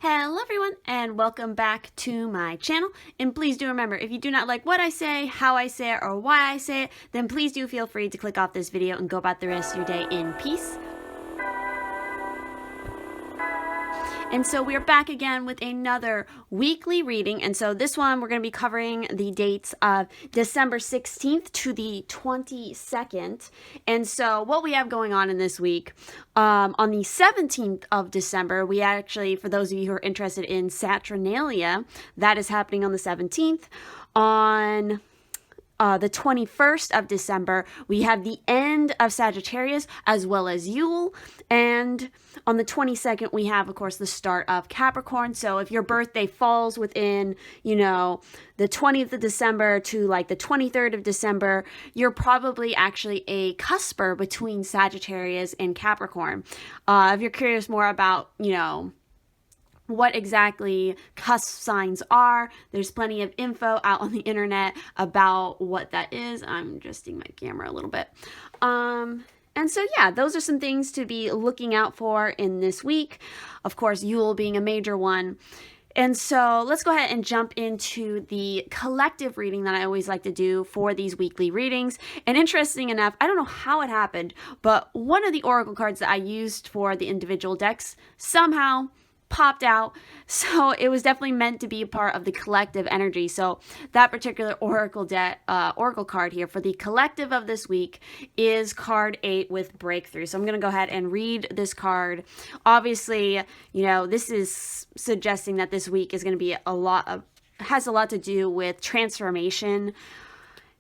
Hello everyone and welcome back to my channel, and please do remember, if you do not like what I say, how I say it, or why I say it, then please do feel free to click off this video and go about the rest of your day in peace. And so we're back again with another weekly reading, and so this one we're going to be covering the dates of December 16th to the 22nd. And so what we have going on in this week, on the 17th of December, we actually, for those of you who are interested in Saturnalia, that is happening on the 17th. On the 21st of December, we have the end of Sagittarius as well as Yule. And on the 22nd, we have, of course, the start of Capricorn. So if your birthday falls within, the 20th of December to like the 23rd of December, you're probably actually a cusper between Sagittarius and Capricorn. If you're curious more about, what exactly cusp signs are, there's plenty of info out on the internet about what that is. I'm adjusting my camera a little bit. And so, yeah, those are some things to be looking out for in this week. Of course, Yule being a major one. And so let's go ahead and jump into the collective reading that I always like to do for these weekly readings. And interesting enough, I don't know how it happened, but one of the oracle cards that I used for the individual decks somehow popped out. So it was definitely meant to be a part of the collective energy. So that particular oracle card here for the collective of this week is card 8 with breakthrough. So I'm going to go ahead and read this card. Obviously, this is suggesting that this week is going to be has a lot to do with transformation.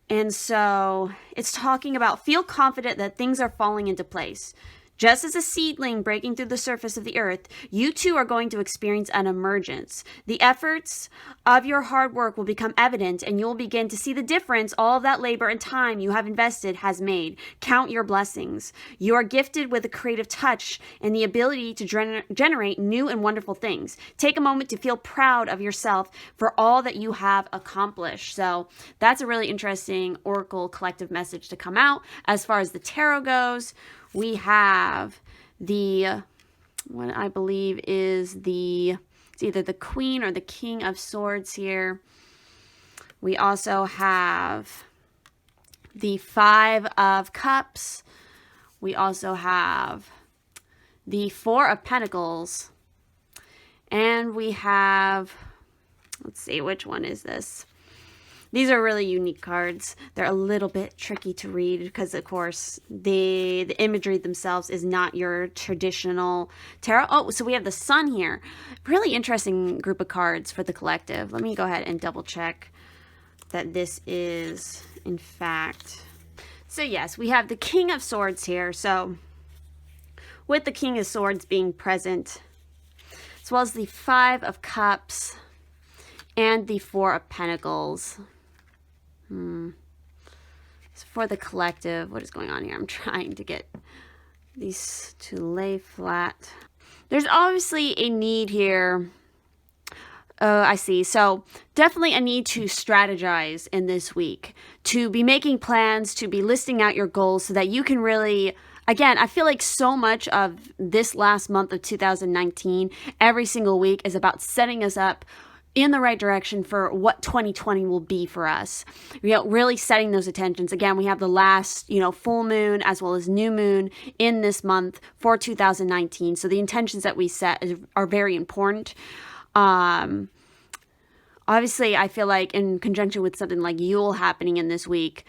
And so it's talking about feel confident that things are falling into place. Just as a seedling breaking through the surface of the earth, you too are going to experience an emergence. The efforts of your hard work will become evident, and you'll begin to see the difference all of that labor and time you have invested has made. Count your blessings. You are gifted with a creative touch and the ability to generate new and wonderful things. Take a moment to feel proud of yourself for all that you have accomplished. So that's a really interesting oracle collective message to come out. As far as the tarot goes, we have what I believe is it's either the Queen or the King of Swords here. We also have the 5 of Cups. We also have the 4 of Pentacles. And we have, let's see, which one is this? These are really unique cards. They're a little bit tricky to read because, of course, the imagery themselves is not your traditional tarot. Oh, so we have the Sun here. Really interesting group of cards for the collective. Let me go ahead and double check that this is, in fact. So, yes, we have the King of Swords here. So, with the King of Swords being present, as well as the 5 of Cups and the 4 of Pentacles. So for the collective, what is going on here? I'm trying to get these to lay flat. There's obviously a need here. I see. So definitely a need to strategize in this week, to be making plans, to be listing out your goals so that you can really, again, I feel like so much of this last month of 2019, every single week is about setting us up in the right direction for what 2020 will be for us. Really setting those intentions. Again, we have the last, full moon as well as new moon in this month for 2019. So the intentions that we set are very important. Obviously, I feel like in conjunction with something like Yule happening in this week,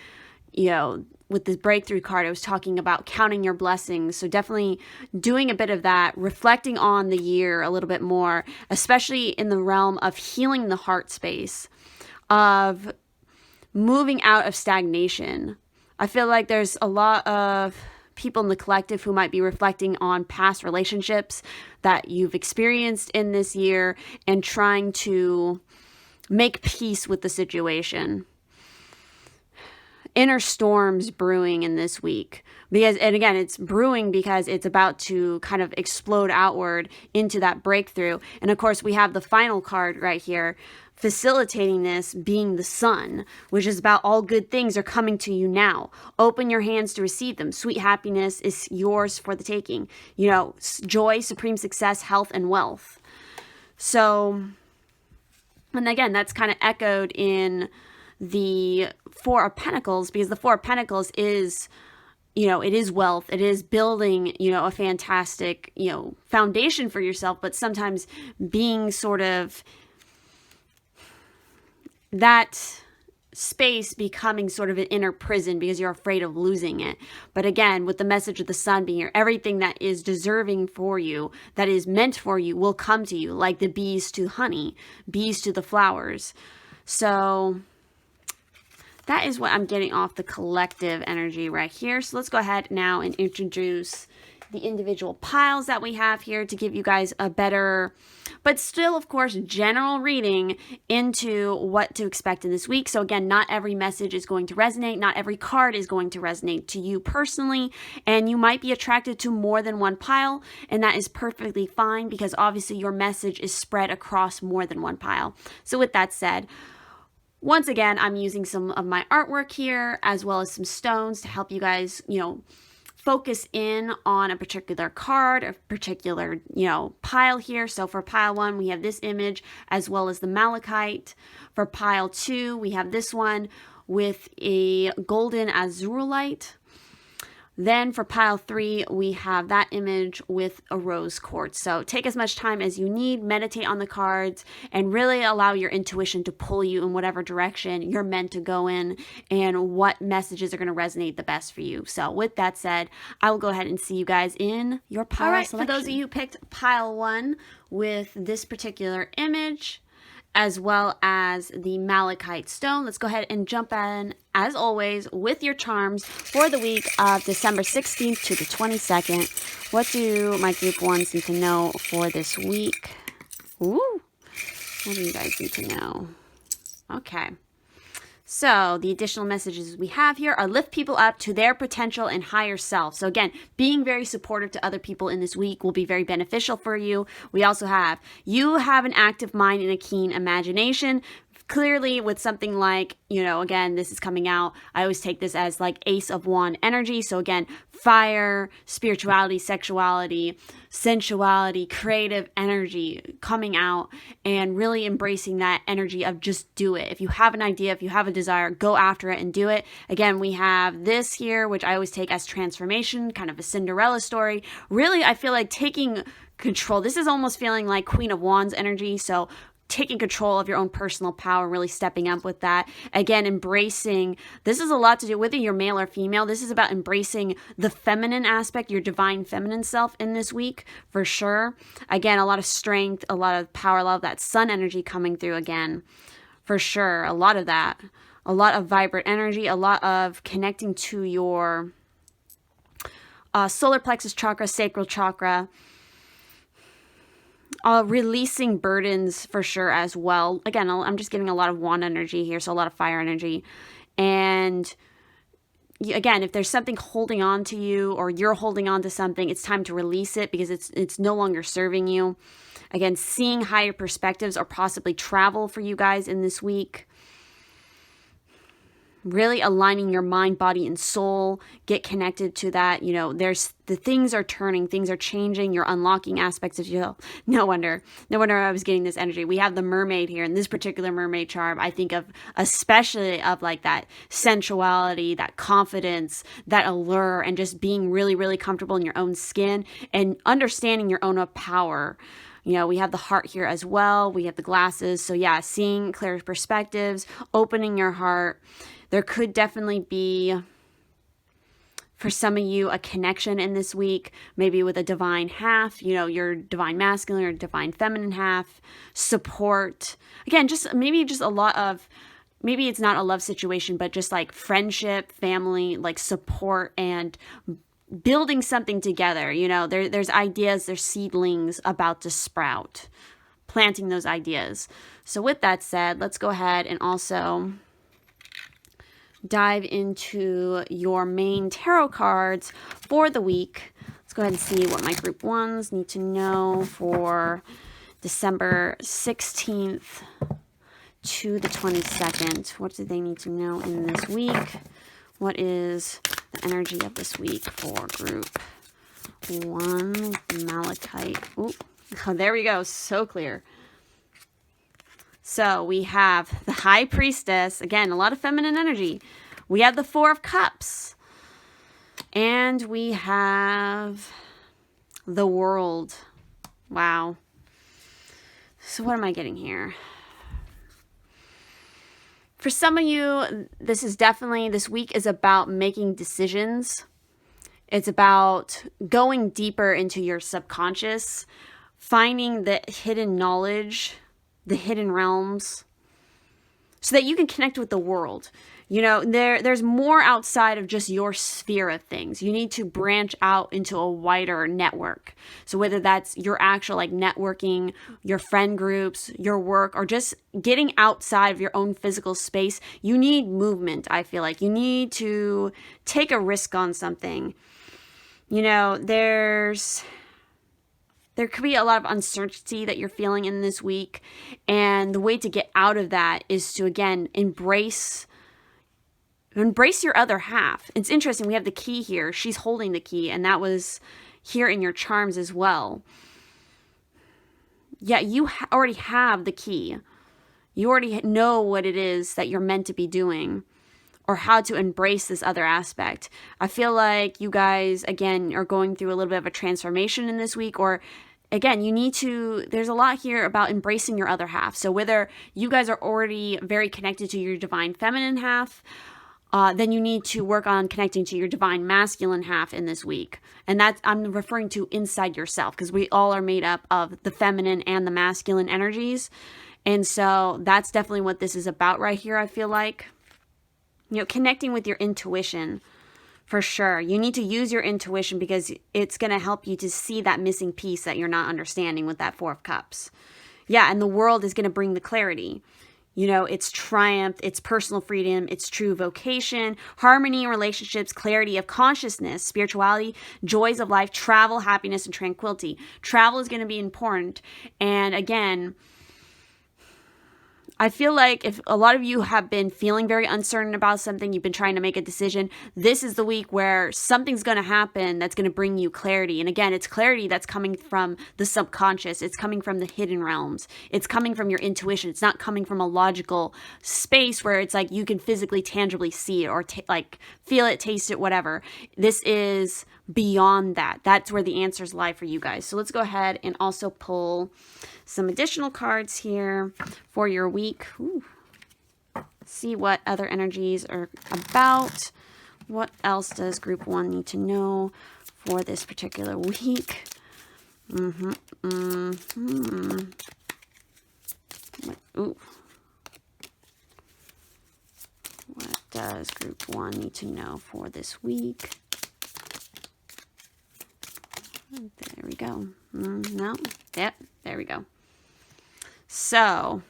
with this breakthrough card, I was talking about counting your blessings. So definitely doing a bit of that, reflecting on the year a little bit more, especially in the realm of healing the heart space, of moving out of stagnation. I feel like there's a lot of people in the collective who might be reflecting on past relationships that you've experienced in this year and trying to make peace with the situation. Inner storms brewing in this week and again, it's brewing because it's about to kind of explode outward into that breakthrough. And of course, we have the final card right here facilitating this being the Sun, which is about all good things are coming to you now. Open your hands to receive them. Sweet happiness is yours for the taking. Joy, supreme success, health, and wealth. So, and again, that's kind of echoed in the Four of Pentacles, because the Four of Pentacles is, you know, it is wealth. It is building, you know, a fantastic, you know, foundation for yourself, but sometimes being sort of that space becoming sort of an inner prison because you're afraid of losing it. But again, with the message of the sun being here, everything that is deserving for you, that is meant for you, will come to you, like the bees to honey, bees to the flowers. So that is what I'm getting off the collective energy right here. So let's go ahead now and introduce the individual piles that we have here to give you guys a better, but still, of course, general reading into what to expect in this week. So again, not every message is going to resonate. Not every card is going to resonate to you personally. And you might be attracted to more than one pile. And that is perfectly fine, because obviously your message is spread across more than one pile. So with that said, once again, I'm using some of my artwork here, as well as some stones to help you guys, you know, focus in on a particular card, a particular, you know, pile here. So for pile 1, we have this image as well as the malachite. For pile 2, we have this one with a golden azurite. Then for pile 3, we have that image with a rose quartz. So take as much time as you need, meditate on the cards, and really allow your intuition to pull you in whatever direction you're meant to go in and what messages are going to resonate the best for you. So with that said, I will go ahead and see you guys in your pile selection. For those of you who picked pile 1 with this particular image, as well as the malachite stone, let's go ahead and jump in, as always, with your charms for the week of December 16th to the 22nd. What do my group ones need to know for this week? Ooh, what do you guys need to know? Okay. So the additional messages we have here are lift people up to their potential and higher self. So again, being very supportive to other people in this week will be very beneficial for you. We also have, you have an active mind and a keen imagination. Clearly with something like, you know, again, this is coming out, I always take this as like Ace of Wand energy. So again, fire, spirituality, sexuality, sensuality, creative energy coming out, and really embracing that energy of just do it. If you have an idea, if you have a desire, go after it and do it. Again, we have this here, which I always take as transformation, kind of a Cinderella story. Really, I feel like taking control. This is almost feeling like Queen of Wands energy. So taking control of your own personal power, really stepping up with that. Again, embracing, this is a lot to do, whether you're male or female, this is about embracing the feminine aspect, your divine feminine self in this week, for sure. Again, a lot of strength, a lot of power, a lot of that sun energy coming through again, for sure. A lot of that, a lot of vibrant energy, a lot of connecting to your solar plexus chakra, sacral chakra, releasing burdens for sure as well. Again, I'm just getting a lot of wand energy here, so a lot of fire energy. And again, if there's something holding on to you, or you're holding on to something, it's time to release it because it's no longer serving you. Again, seeing higher perspectives or possibly travel for you guys in this week. Really aligning your mind, body, and soul. Get connected to that. You know, there's the things are turning, things are changing. You're unlocking aspects of you. No wonder I was getting this energy. We have the mermaid here, and this particular mermaid charm, I think of especially of like that sensuality, that confidence, that allure, and just being really, really comfortable in your own skin and understanding your own power. You know, we have the heart here as well. We have the glasses. So yeah, seeing clear perspectives, opening your heart. There could definitely be, for some of you, a connection in this week, maybe with a divine half, you know, your divine masculine or divine feminine half, support. Again, maybe a lot of, maybe it's not a love situation, but just like friendship, family, like support, and building something together. You know, there's ideas, there's seedlings about to sprout, planting those ideas. So with that said, let's go ahead and also dive into your main tarot cards for the week. Let's go ahead and see what my group ones need to know for December 16th to the 22nd. What do they need to know in this week? What is the energy of this week for group 1, malachite? Ooh, oh, there we go. So clear. So we have the High Priestess. Again, a lot of feminine energy. We have the Four of Cups. And we have the World. Wow. So what am I getting here? For some of you, this week is about making decisions. It's about going deeper into your subconscious, finding the hidden knowledge, the hidden realms, so that you can connect with the world. You know, there's more outside of just your sphere of things. You need to branch out into a wider network. So whether that's your actual like networking, your friend groups, your work, or just getting outside of your own physical space, you need movement. I feel like you need to take a risk on something. You know, there could be a lot of uncertainty that you're feeling in this week. And the way to get out of that is to, again, embrace your other half. It's interesting. We have the key here. She's holding the key. And that was here in your charms as well. Yeah, you already have the key. You already know what it is that you're meant to be doing, or how to embrace this other aspect. I feel like you guys, again, are going through a little bit of a transformation in this week, or again, there's a lot here about embracing your other half. So whether you guys are already very connected to your divine feminine half, then you need to work on connecting to your divine masculine half in this week. And I'm referring to inside yourself, because we all are made up of the feminine and the masculine energies. And so that's definitely what this is about right here, I feel like. You know, connecting with your intuition, for sure. You need to use your intuition, because it's going to help you to see that missing piece that you're not understanding with that Four of Cups. Yeah, and the World is going to bring the clarity. You know, it's triumph, it's personal freedom, it's true vocation, harmony in relationships, clarity of consciousness, spirituality, joys of life, travel, happiness, and tranquility. Travel is going to be important. And again, I feel like if a lot of you have been feeling very uncertain about something, you've been trying to make a decision, this is the week where something's going to happen that's going to bring you clarity. And again, it's clarity that's coming from the subconscious. It's coming from the hidden realms. It's coming from your intuition. It's not coming from a logical space where it's like you can physically, tangibly see it or like feel it, taste it, whatever. This is beyond that. That's where the answers lie for you guys. So let's go ahead and also pull some additional cards here for your week. Ooh. See what other energies are about. What else does group 1 need to know for this particular week? Ooh. What does group 1 need to know for this week? There we go. No. Yep. There we go. So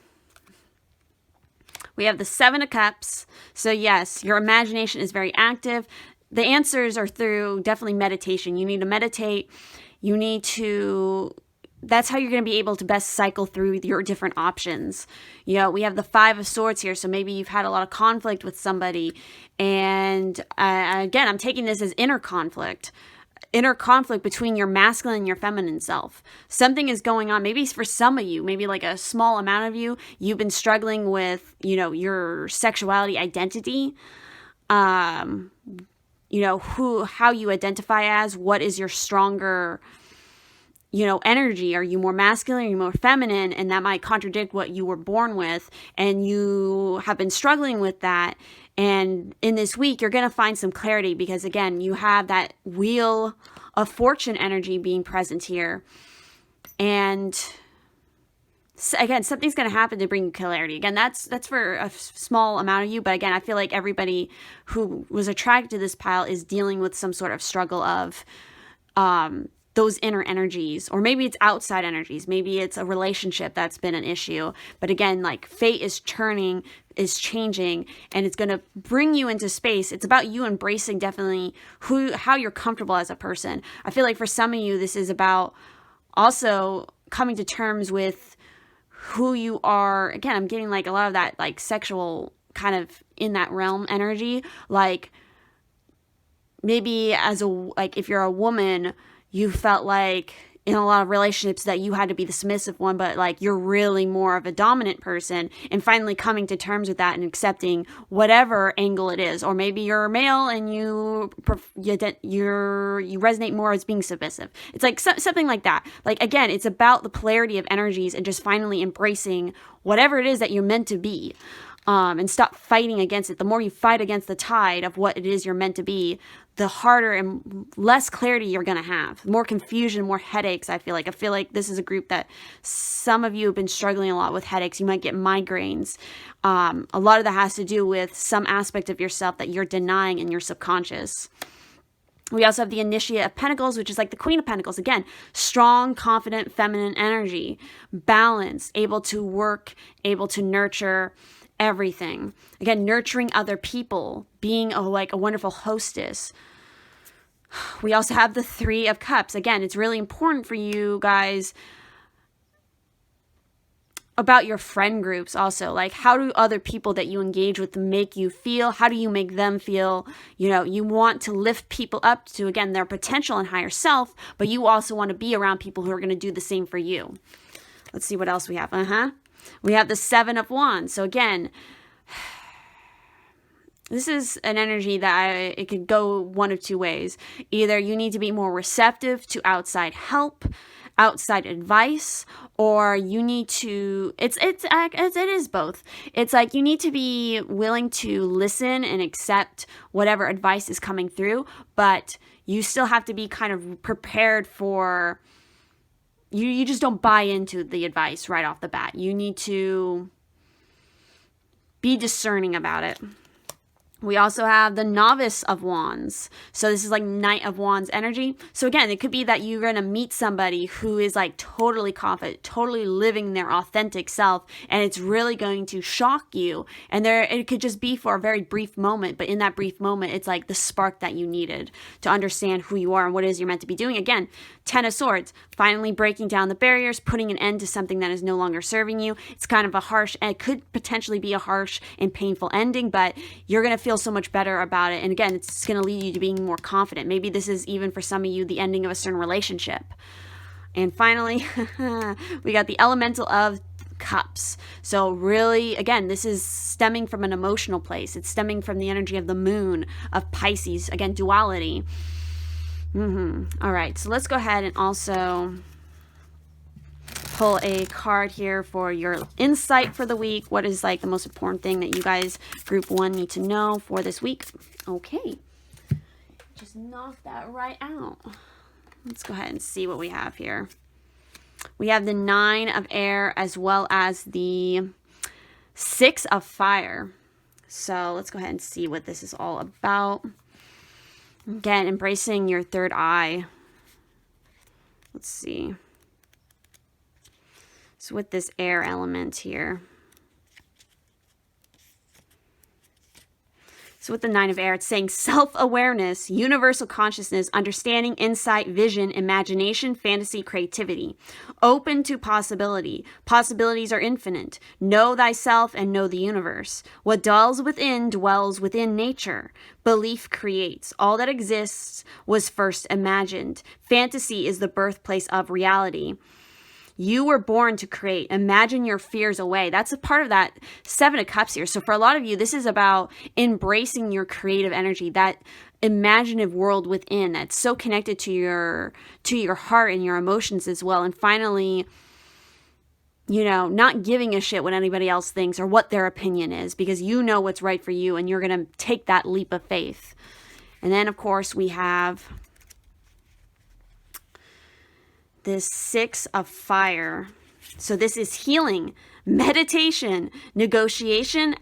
we have the Seven of Cups. So yes, your imagination is very active. The answers are through definitely meditation. You need to meditate. That's how you're going to be able to best cycle through your different options. You know, we have the Five of Swords here. So maybe you've had a lot of conflict with somebody. And again, I'm taking this as inner conflict between your masculine and your feminine self. Something is going on. Maybe for some of you, maybe like a small amount of you, you've been struggling with, you know, your sexuality identity. How you identify as, what is your stronger, energy? Are you more masculine? Are you more feminine? And that might contradict what you were born with. And you have been struggling with that. And in this week, you're going to find some clarity, because again, you have that Wheel of Fortune energy being present here. And again, something's going to happen to bring you clarity. Again, that's for a small amount of you. But again, I feel like everybody who was attracted to this pile is dealing with some sort of struggle of those inner energies, or maybe it's outside energies. Maybe it's a relationship that's been an issue. But again, like fate is changing, and it's going to bring you into space. It's about you embracing definitely how you're comfortable as a person. I feel like for some of you, this is about also coming to terms with who you are. Again, I'm getting like a lot of that like sexual kind of in that realm energy. Like maybe if you're a woman, you felt like in a lot of relationships that you had to be the submissive one, but like you're really more of a dominant person, and finally coming to terms with that and accepting whatever angle it is. Or maybe you're a male and you resonate more as being submissive. It's like something like that. Like, again, it's about the polarity of energies and just finally embracing whatever it is that you're meant to be. And stop fighting against it. The more you fight against the tide of what it is you're meant to be, the harder and less clarity you're going to have. More confusion, more headaches, I feel like. I feel like this is a group that some of you have been struggling a lot with headaches. You might get migraines. A lot of that has to do with some aspect of yourself that you're denying in your subconscious. We also have the Initiate of Pentacles, which is like the Queen of Pentacles. Again, strong, confident, feminine energy, balance, able to work, able to nurture everything. Again, nurturing other people, being a wonderful hostess. We also have the Three of Cups. Again, it's really important for you guys about your friend groups also. Like, how do other people that you engage with make you feel? How do you make them feel? You know, you want to lift people up to, again, their potential and higher self, but you also want to be around people who are going to do the same for you. Let's see what else we have. We have the Seven of Wands. So again, this is an energy that it could go one of two ways. Either you need to be more receptive to outside help, outside advice, or you need to, it is both. It's like you need to be willing to listen and accept whatever advice is coming through, but you still have to be kind of prepared for, you just don't buy into the advice right off the bat. You need to be discerning about it. We also have the Novice of Wands. So this is like Knight of Wands energy. So again, it could be that you're going to meet somebody who is like totally confident, totally living their authentic self, and it's really going to shock you. And it could just be for a very brief moment, but in that brief moment, it's like the spark that you needed to understand who you are and what it is you're meant to be doing. Again, Ten of Swords, finally breaking down the barriers, putting an end to something that is no longer serving you. It's kind of a harsh, and it could potentially be a harsh and painful ending, but you're going to feel so much better about it. And again, it's going to lead you to being more confident. Maybe this is even for some of you the ending of a certain relationship. And finally, we got the Elemental of Cups. So really, again, this is stemming from an emotional place. It's stemming from the energy of the moon, of Pisces. Again, duality. All right, so let's go ahead and also pull a card here for your insight for the week. What is like the most important thing that you guys, group one, need to know for this week? Okay, just knock that right out. Let's go ahead and see what we have here. We have the Nine of Air as well as the Six of Fire. So let's go ahead and see what this is all about. Again, embracing your third eye. Let's see. So with this air element here. So with the Nine of Air, it's saying self-awareness, universal consciousness, understanding, insight, vision, imagination, fantasy, creativity. Open to possibility. Possibilities are infinite. Know thyself and know the universe. What dwells within nature. Belief creates. All that exists was first imagined. Fantasy is the birthplace of reality. You were born to create. Imagine your fears away. That's a part of that Seven of Cups here. So for a lot of you, this is about embracing your creative energy, that imaginative world within that's so connected to your heart and your emotions as well. And finally, you know, not giving a shit what anybody else thinks or what their opinion is, because you know what's right for you and you're going to take that leap of faith. And then, of course, we have this Six of Fire. So this is healing, meditation, negotiation,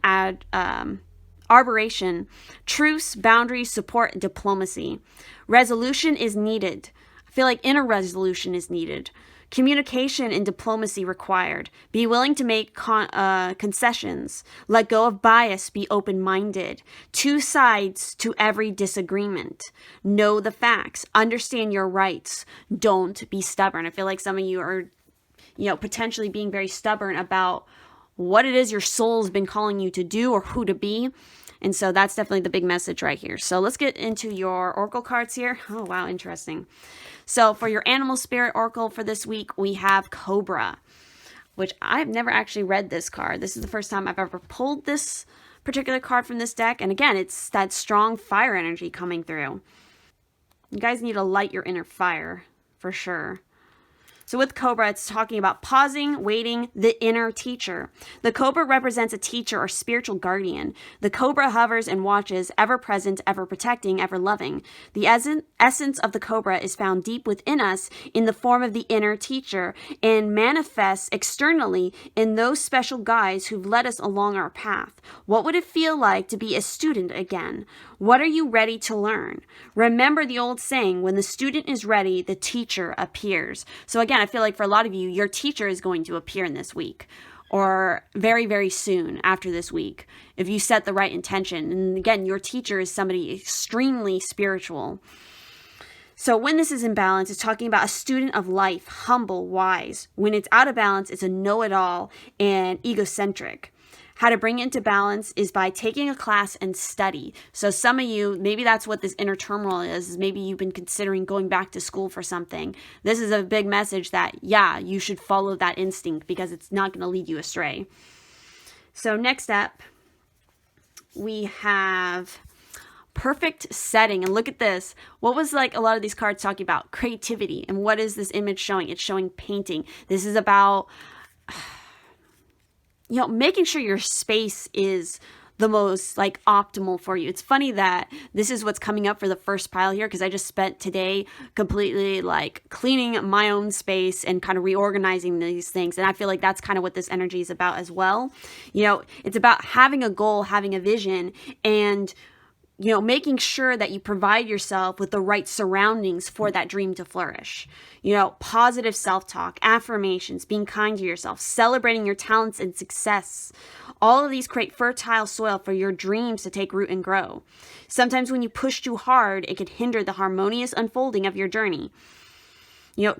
arbitration, truce, boundaries, support, and diplomacy. Resolution is needed. I feel like inner resolution is needed. Communication and diplomacy required. Be willing to make concessions. Let go of bias. Be open-minded. Two sides to every disagreement. Know the facts. Understand your rights. Don't be stubborn. I feel like some of you are, you know, potentially being very stubborn about what it is your soul's been calling you to do or who to be. And so that's definitely the big message right here. So let's get into your oracle cards here. Oh, wow, interesting. So for your animal spirit oracle for this week, we have Cobra, which I've never actually read this card. This is the first time I've ever pulled this particular card from this deck. And again, it's that strong fire energy coming through. You guys need to light your inner fire for sure. So with Cobra, it's talking about pausing, waiting, the inner teacher. The Cobra represents a teacher or spiritual guardian. The Cobra hovers and watches, ever present, ever protecting, ever loving. The essence of the Cobra is found deep within us in the form of the inner teacher and manifests externally in those special guides who've led us along our path. What would it feel like to be a student again? What are you ready to learn? Remember the old saying, when the student is ready, the teacher appears. So again, I feel like for a lot of you, your teacher is going to appear in this week or very, very soon after this week if you set the right intention. And again, your teacher is somebody extremely spiritual. So when this is in balance, it's talking about a student of life, humble, wise. When it's out of balance, it's a know-it-all and egocentric. How to bring it into balance is by taking a class and study. So some of you, maybe that's what this inner turmoil is. Maybe you've been considering going back to school for something. This is a big message that, yeah, you should follow that instinct because it's not going to lead you astray. So next up, we have perfect setting. And look at this. What was like a lot of these cards talking about? Creativity. And what is this image showing? It's showing painting. This is about making sure your space is the most like optimal for you. It's funny that this is what's coming up for the first pile here because I just spent today completely like cleaning my own space and kind of reorganizing these things. And I feel like that's kind of what this energy is about as well. It's about having a goal, having a vision, and making sure that you provide yourself with the right surroundings for that dream to flourish. Positive self-talk, affirmations, being kind to yourself, celebrating your talents and success. All of these create fertile soil for your dreams to take root and grow. Sometimes when you push too hard, it can hinder the harmonious unfolding of your journey.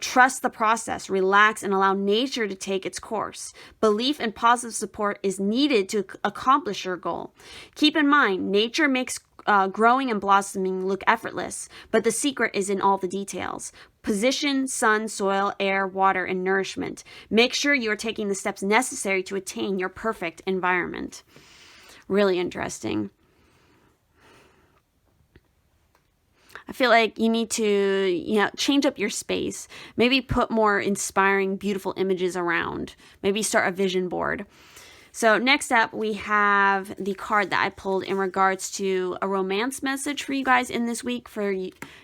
Trust the process, relax, and allow nature to take its course. Belief and positive support is needed to accomplish your goal. Keep in mind, nature makes growing and blossoming look effortless, but the secret is in all the details. Position, sun, soil, air, water, and nourishment. Make sure you are taking the steps necessary to attain your perfect environment. Really interesting. I feel like you need to, change up your space. Maybe put more inspiring, beautiful images around. Maybe start a vision board. So next up, we have the card that I pulled in regards to a romance message for you guys in this week for,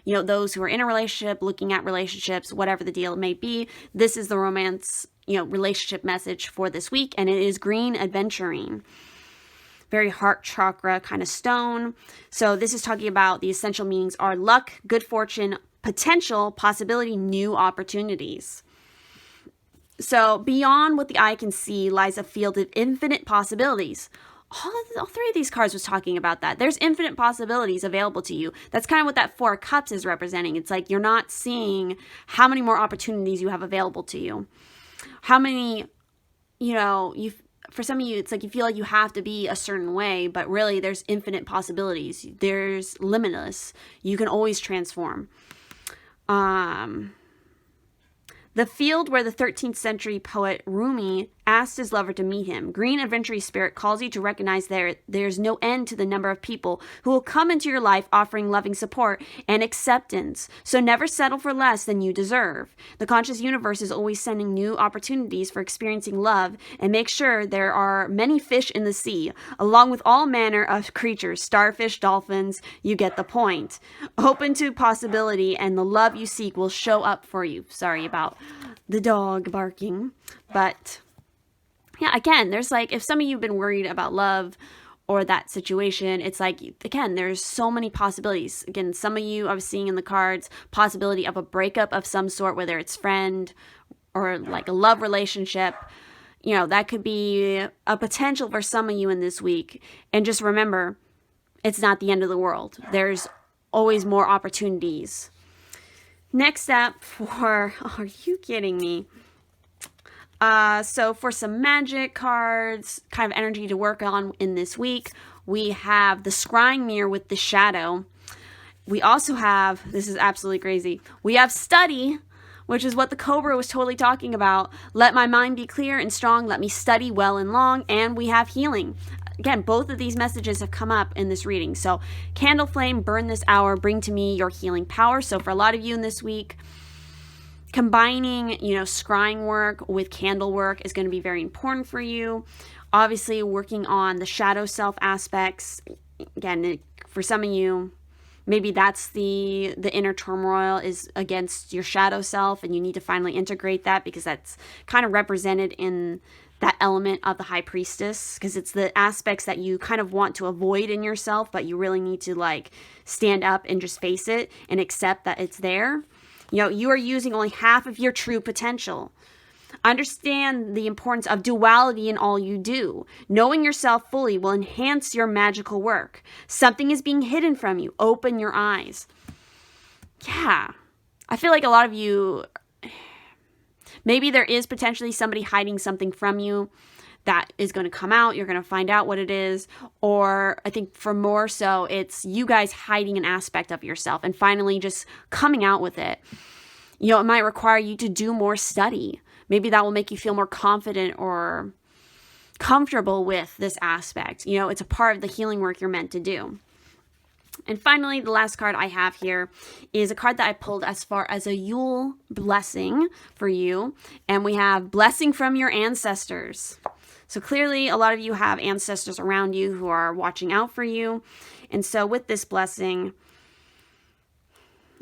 those who are in a relationship, looking at relationships, whatever the deal may be. This is the romance, relationship message for this week, and it is green aventurine. Very heart chakra kind of stone. So this is talking about the essential meanings are luck, good fortune, potential, possibility, new opportunities. So beyond what the eye can see lies a field of infinite possibilities. All three of these cards was talking about that. There's infinite possibilities available to you. That's kind of what that Four of Cups is representing. It's like you're not seeing how many more opportunities you have available to you. How many, for some of you, it's like you feel like you have to be a certain way, but really there's infinite possibilities. There's limitless. You can always transform. The field where the 13th century poet Rumi asked his lover to meet him. Green adventurous spirit calls you to recognize there's no end to the number of people who will come into your life offering loving support and acceptance. So never settle for less than you deserve. The conscious universe is always sending new opportunities for experiencing love, and make sure there are many fish in the sea, along with all manner of creatures, starfish, dolphins. You get the point. Open to possibility, and the love you seek will show up for you. Sorry about the dog barking, but yeah, again, there's like, if some of you have been worried about love or that situation, it's like, again, there's so many possibilities. Again, some of you I was seeing in the cards, possibility of a breakup of some sort, whether it's friend or like a love relationship. That could be a potential for some of you in this week. And just remember, it's not the end of the world. There's always more opportunities. Next up are you kidding me? So for some magic cards, kind of energy to work on in this week, we have the scrying mirror with the shadow. we also have, this is absolutely crazy, we have study, which is what the Cobra was totally talking about. Let my mind be clear and strong. Let me study well and long. And we have healing. Again, both of these messages have come up in this reading. So candle flame, burn this hour, bring to me your healing power. So for a lot of you in this week, combining, scrying work with candle work is going to be very important for you. Obviously, working on the shadow self aspects. Again, for some of you, maybe that's the inner turmoil is against your shadow self, and you need to finally integrate that, because that's kind of represented in that element of the High Priestess, because it's the aspects that you kind of want to avoid in yourself, but you really need to stand up and just face it and accept that it's there. You are using only half of your true potential. Understand the importance of duality in all you do. Knowing yourself fully will enhance your magical work. Something is being hidden from you. Open your eyes. Yeah. I feel like a lot of you, maybe there is potentially somebody hiding something from you that is going to come out. You're going to find out what it is. Or I think for more so, it's you guys hiding an aspect of yourself and finally just coming out with it. It might require you to do more study. Maybe that will make you feel more confident or comfortable with this aspect. It's a part of the healing work you're meant to do. And finally, the last card I have here is a card that I pulled as far as a Yule blessing for you. And we have blessing from your ancestors. So clearly, a lot of you have ancestors around you who are watching out for you. And so with this blessing,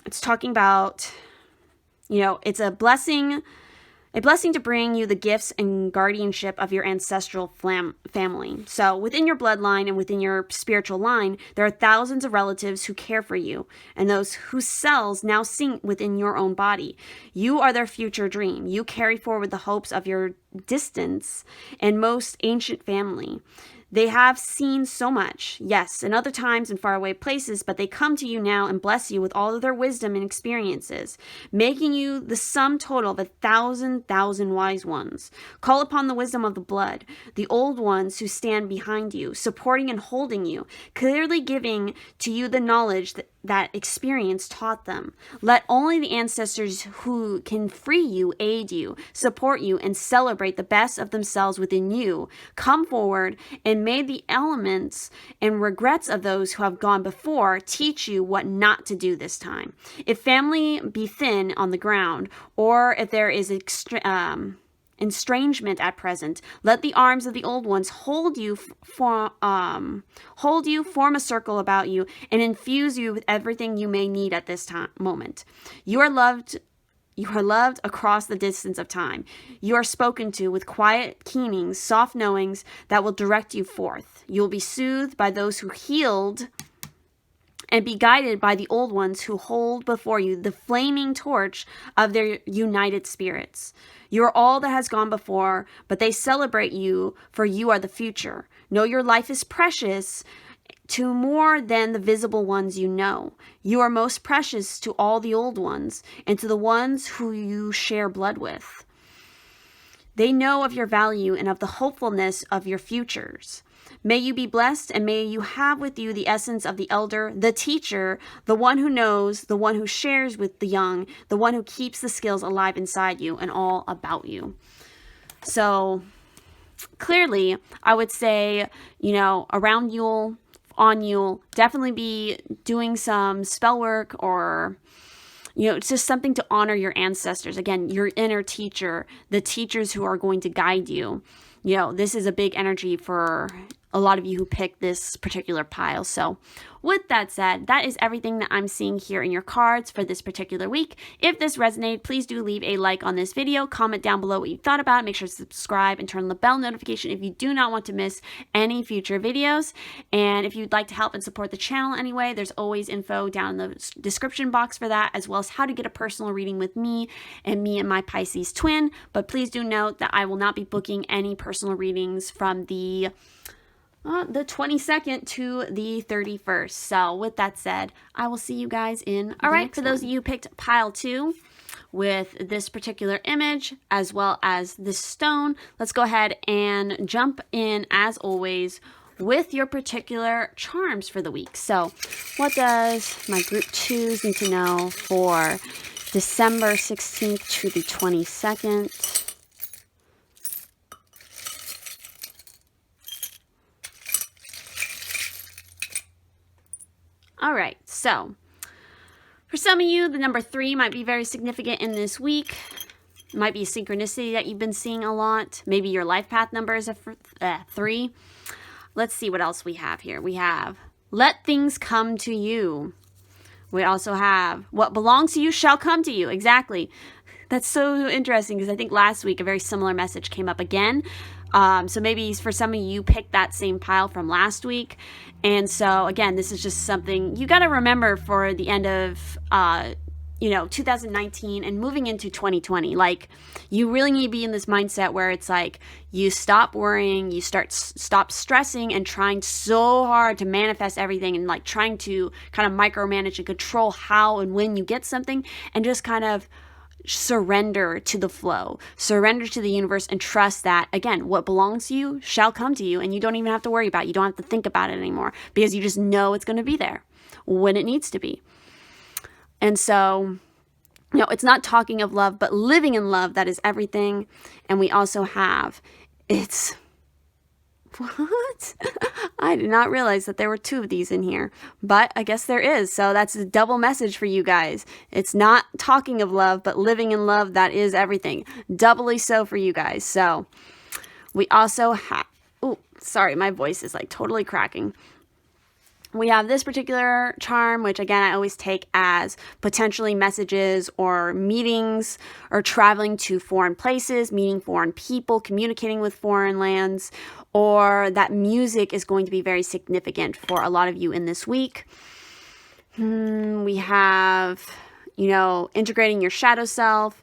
it's talking about, it's a blessing to bring you the gifts and guardianship of your ancestral family. So within your bloodline and within your spiritual line, there are thousands of relatives who care for you and those whose cells now sink within your own body. You are their future dream. You carry forward the hopes of your distant and most ancient family. They have seen so much, yes, in other times and faraway places, but they come to you now and bless you with all of their wisdom and experiences, making you the sum total of 1,000 wise ones. Call upon the wisdom of the blood, the old ones who stand behind you, supporting and holding you, clearly giving to you the knowledge that experience taught them. Let only the ancestors who can free you, aid you, support you, and celebrate the best of themselves within you come forward, and may the elements and regrets of those who have gone before teach you what not to do this time. If family be thin on the ground, or if there is estrangement at present, let the arms of the old ones hold you, form a circle about you, and infuse you with everything you may need at this moment. You are loved across the distance of time. You are spoken to with quiet keenings, soft knowings that will direct you forth. You will be soothed by those who healed and be guided by the old ones who hold before you the flaming torch of their united spirits. You are all that has gone before, but they celebrate you, for you are the future. Know your life is precious to more than the visible ones you know. You are most precious to all the old ones and to the ones who you share blood with. They know of your value and of the hopefulness of your futures. May you be blessed, and may you have with you the essence of the elder, the teacher, the one who knows, the one who shares with the young, the one who keeps the skills alive inside you and all about you. So clearly, I would say, around Yule, on Yule, definitely be doing some spell work, or it's just something to honor your ancestors. Again, your inner teacher, the teachers who are going to guide you. This is a big energy for a lot of you who picked this particular pile. So with that said, that is everything that I'm seeing here in your cards for this particular week. If this resonated, please do leave a like on this video, comment down below what you thought about it, make sure to subscribe and turn on the bell notification if you do not want to miss any future videos. And if you'd like to help and support the channel anyway, there's always info down in the description box for that, as well as how to get a personal reading with me and my Pisces-Twin. But please do note that I will not be booking any personal readings from the 22nd to the 31st. So with that said, I will see you guys in the next one. For those of you who picked pile 2 with this particular image as well as this stone, let's go ahead and jump in as always with your particular charms for the week. So what does my group 2s need to know for December 16th to the 22nd? All right, so for some of you, the number 3 might be very significant in this week. It might be a synchronicity that you've been seeing a lot. Maybe your life path number is a 3. Let's see what else we have here. We have, let things come to you. We also have, what belongs to you shall come to you. Exactly. That's so interesting because I think last week a very similar message came up again. So maybe for some of you picked that same pile from last week. And so again, this is just something you got to remember for the end of, 2019 and moving into 2020. Like, you really need to be in this mindset where it's like you stop worrying, you stop stressing and trying so hard to manifest everything and like trying to kind of micromanage and control how and when you get something, and just kind of surrender to the flow, surrender to the universe, and trust that, again, what belongs to you shall come to you, and you don't even have to worry about it. You don't have to think about it anymore because you just know it's going to be there when it needs to be. And so, it's not talking of love, but living in love. That is everything. And we also have, what? I did not realize that there were 2 of these in here, but I guess there is. So that's a double message for you guys. It's not talking of love, but living in love. That is everything. Doubly so for you guys. So we also have, sorry, my voice is like totally cracking. We have this particular charm, which again, I always take as potentially messages or meetings or traveling to foreign places, meeting foreign people, communicating with foreign lands, or that music is going to be very significant for a lot of you in this week. We have, integrating your shadow self,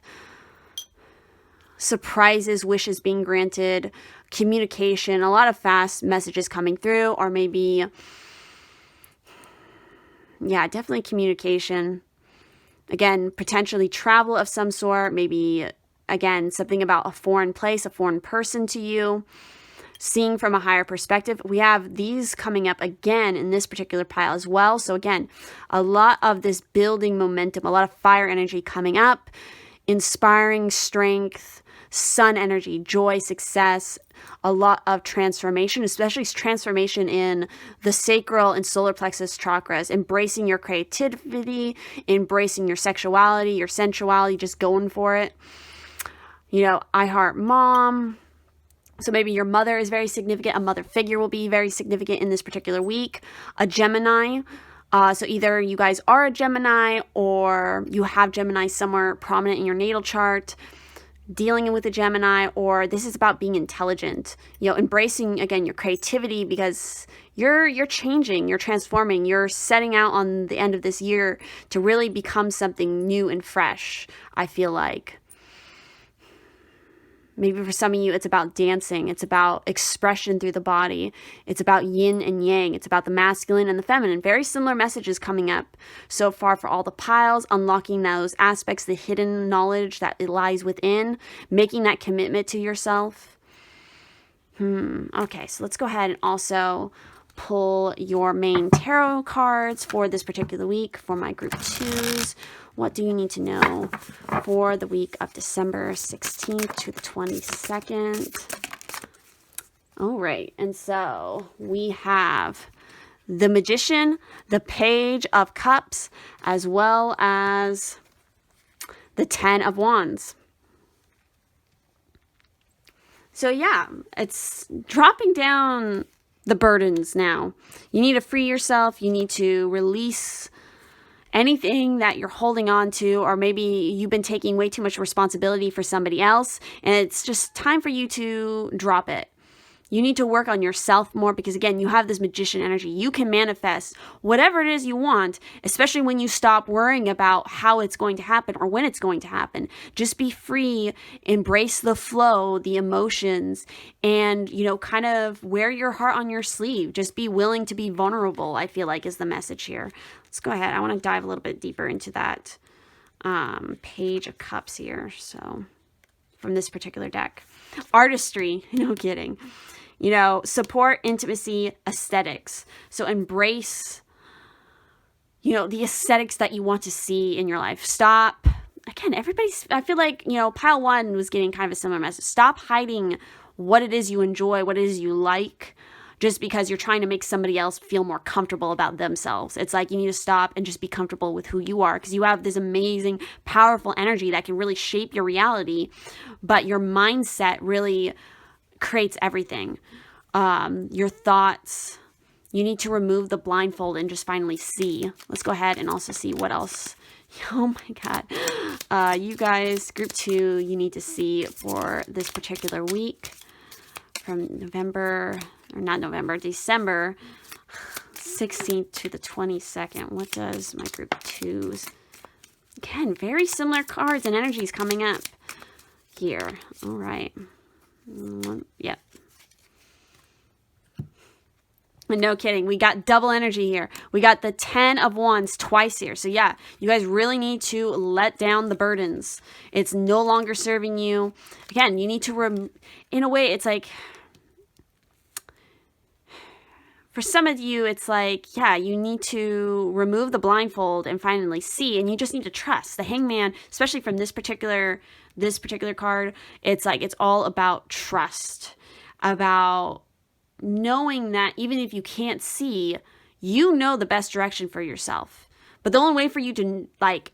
surprises, wishes being granted, communication, a lot of fast messages coming through, or maybe... yeah, definitely communication. Again, potentially travel of some sort. Maybe, again, something about a foreign place, a foreign person to you. Seeing from a higher perspective. We have these coming up again in this particular pile as well. So again, a lot of this building momentum, a lot of fire energy coming up. Inspiring strength, sun energy, joy, success, a lot of transformation, especially transformation in the sacral and solar plexus chakras, embracing your creativity, embracing your sexuality, your sensuality, just going for it. I heart mom. So maybe your mother is very significant. A mother figure will be very significant in this particular week. A Gemini. So either you guys are a Gemini or you have Gemini somewhere prominent in your natal chart, dealing with a Gemini, or this is about being intelligent, embracing, again, your creativity, because you're changing, you're transforming, you're setting out on the end of this year to really become something new and fresh, I feel like. Maybe for some of you, it's about dancing. It's about expression through the body. It's about yin and yang. It's about the masculine and the feminine. Very similar messages coming up so far for all the piles, unlocking those aspects, the hidden knowledge that lies within, making that commitment to yourself. Okay, so let's go ahead and also pull your main tarot cards for this particular week for my group 2s. What do you need to know for the week of December 16th to the 22nd? All right, and so we have the Magician, the Page of Cups, as well as the 10 of Wands. So yeah, it's dropping down the burdens now. You need to free yourself. You need to release anything that you're holding on to, or maybe you've been taking way too much responsibility for somebody else, and it's just time for you to drop it. You need to work on yourself more because, again, you have this magician energy. You can manifest whatever it is you want, especially when you stop worrying about how it's going to happen or when it's going to happen. Just be free, embrace the flow, the emotions, and, kind of wear your heart on your sleeve. Just be willing to be vulnerable, I feel like, is the message here. Let's go ahead. I want to dive a little bit deeper into that Page of Cups here. So, from this particular deck. Artistry, no kidding. You know, support, intimacy, aesthetics. So embrace, you know, the aesthetics that you want to see in your life. Stop. Again, I feel like, you know, pile one was getting kind of a similar message. Stop hiding what it is you enjoy, what it is you like, just because you're trying to make somebody else feel more comfortable about themselves. It's like you need to stop and just be comfortable with who you are, because you have this amazing, powerful energy that can really shape your reality, but your mindset really creates everything. Your thoughts, you need to remove the blindfold and just finally see. Let's go ahead and also see what else. Oh my God. You guys, group 2, you need to see for this particular week from December 16th to the 22nd. What does my group 2's? Again, very similar cards and energies coming up here. All right. Yep. And no kidding, we got double energy here. We got the 10 of Wands twice here. So yeah, you guys really need to let down the burdens. It's no longer serving you. Again, you need to, in a way, it's like, for some of you, it's like, yeah, you need to remove the blindfold and finally see, and you just need to trust. The Hangman, especially from this particular card, it's like, it's all about trust, about knowing that even if you can't see, you know the best direction for yourself. But the only way for you to like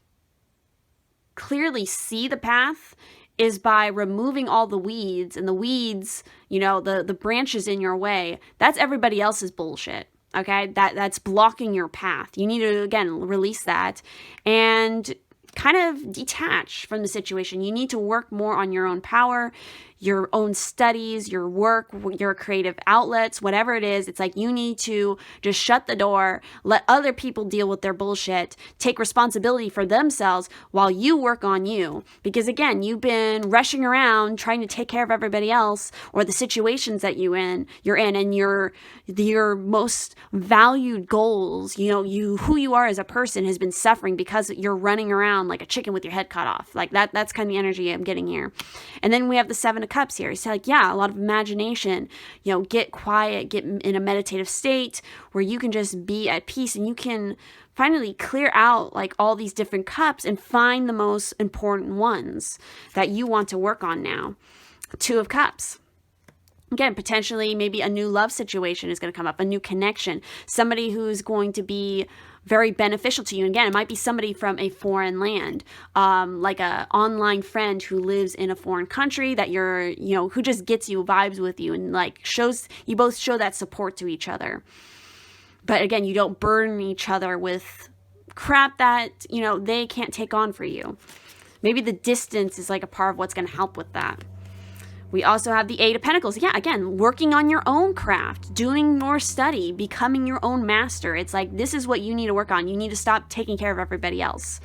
clearly see the path is by removing all the weeds, and the weeds, you know, the branches in your way. That's everybody else's bullshit. Okay? That's blocking your path. You need to, again, release that and kind of detach from the situation. You need to work more on your own power, your own studies, your work, your creative outlets, whatever it is. It's like you need to just shut the door, let other people deal with their bullshit, take responsibility for themselves while you work on you. Because again, you've been rushing around trying to take care of everybody else or the situations that you're in, and your most valued goals, you know, who you are as a person has been suffering because you're running around like a chicken with your head cut off. Like that's kind of the energy I'm getting here. And then we have the 7 of Cups here. It's like, yeah, a lot of imagination, you know, get quiet, get in a meditative state where you can just be at peace, and you can finally clear out like all these different cups and find the most important ones that you want to work on now. 2 of Cups. Again, potentially maybe a new love situation is going to come up, a new connection, somebody who's going to be very beneficial to you. And again, it might be somebody from a foreign land, like a online friend who lives in a foreign country that you're, you know, who just gets you, vibes with you, and like you both show that support to each other. But again, you don't burden each other with crap that, you know, they can't take on for you. Maybe the distance is like a part of what's going to help with that. We also have the 8 of Pentacles. Yeah, again, working on your own craft, doing more study, becoming your own master. It's like, this is what you need to work on. You need to stop taking care of everybody else,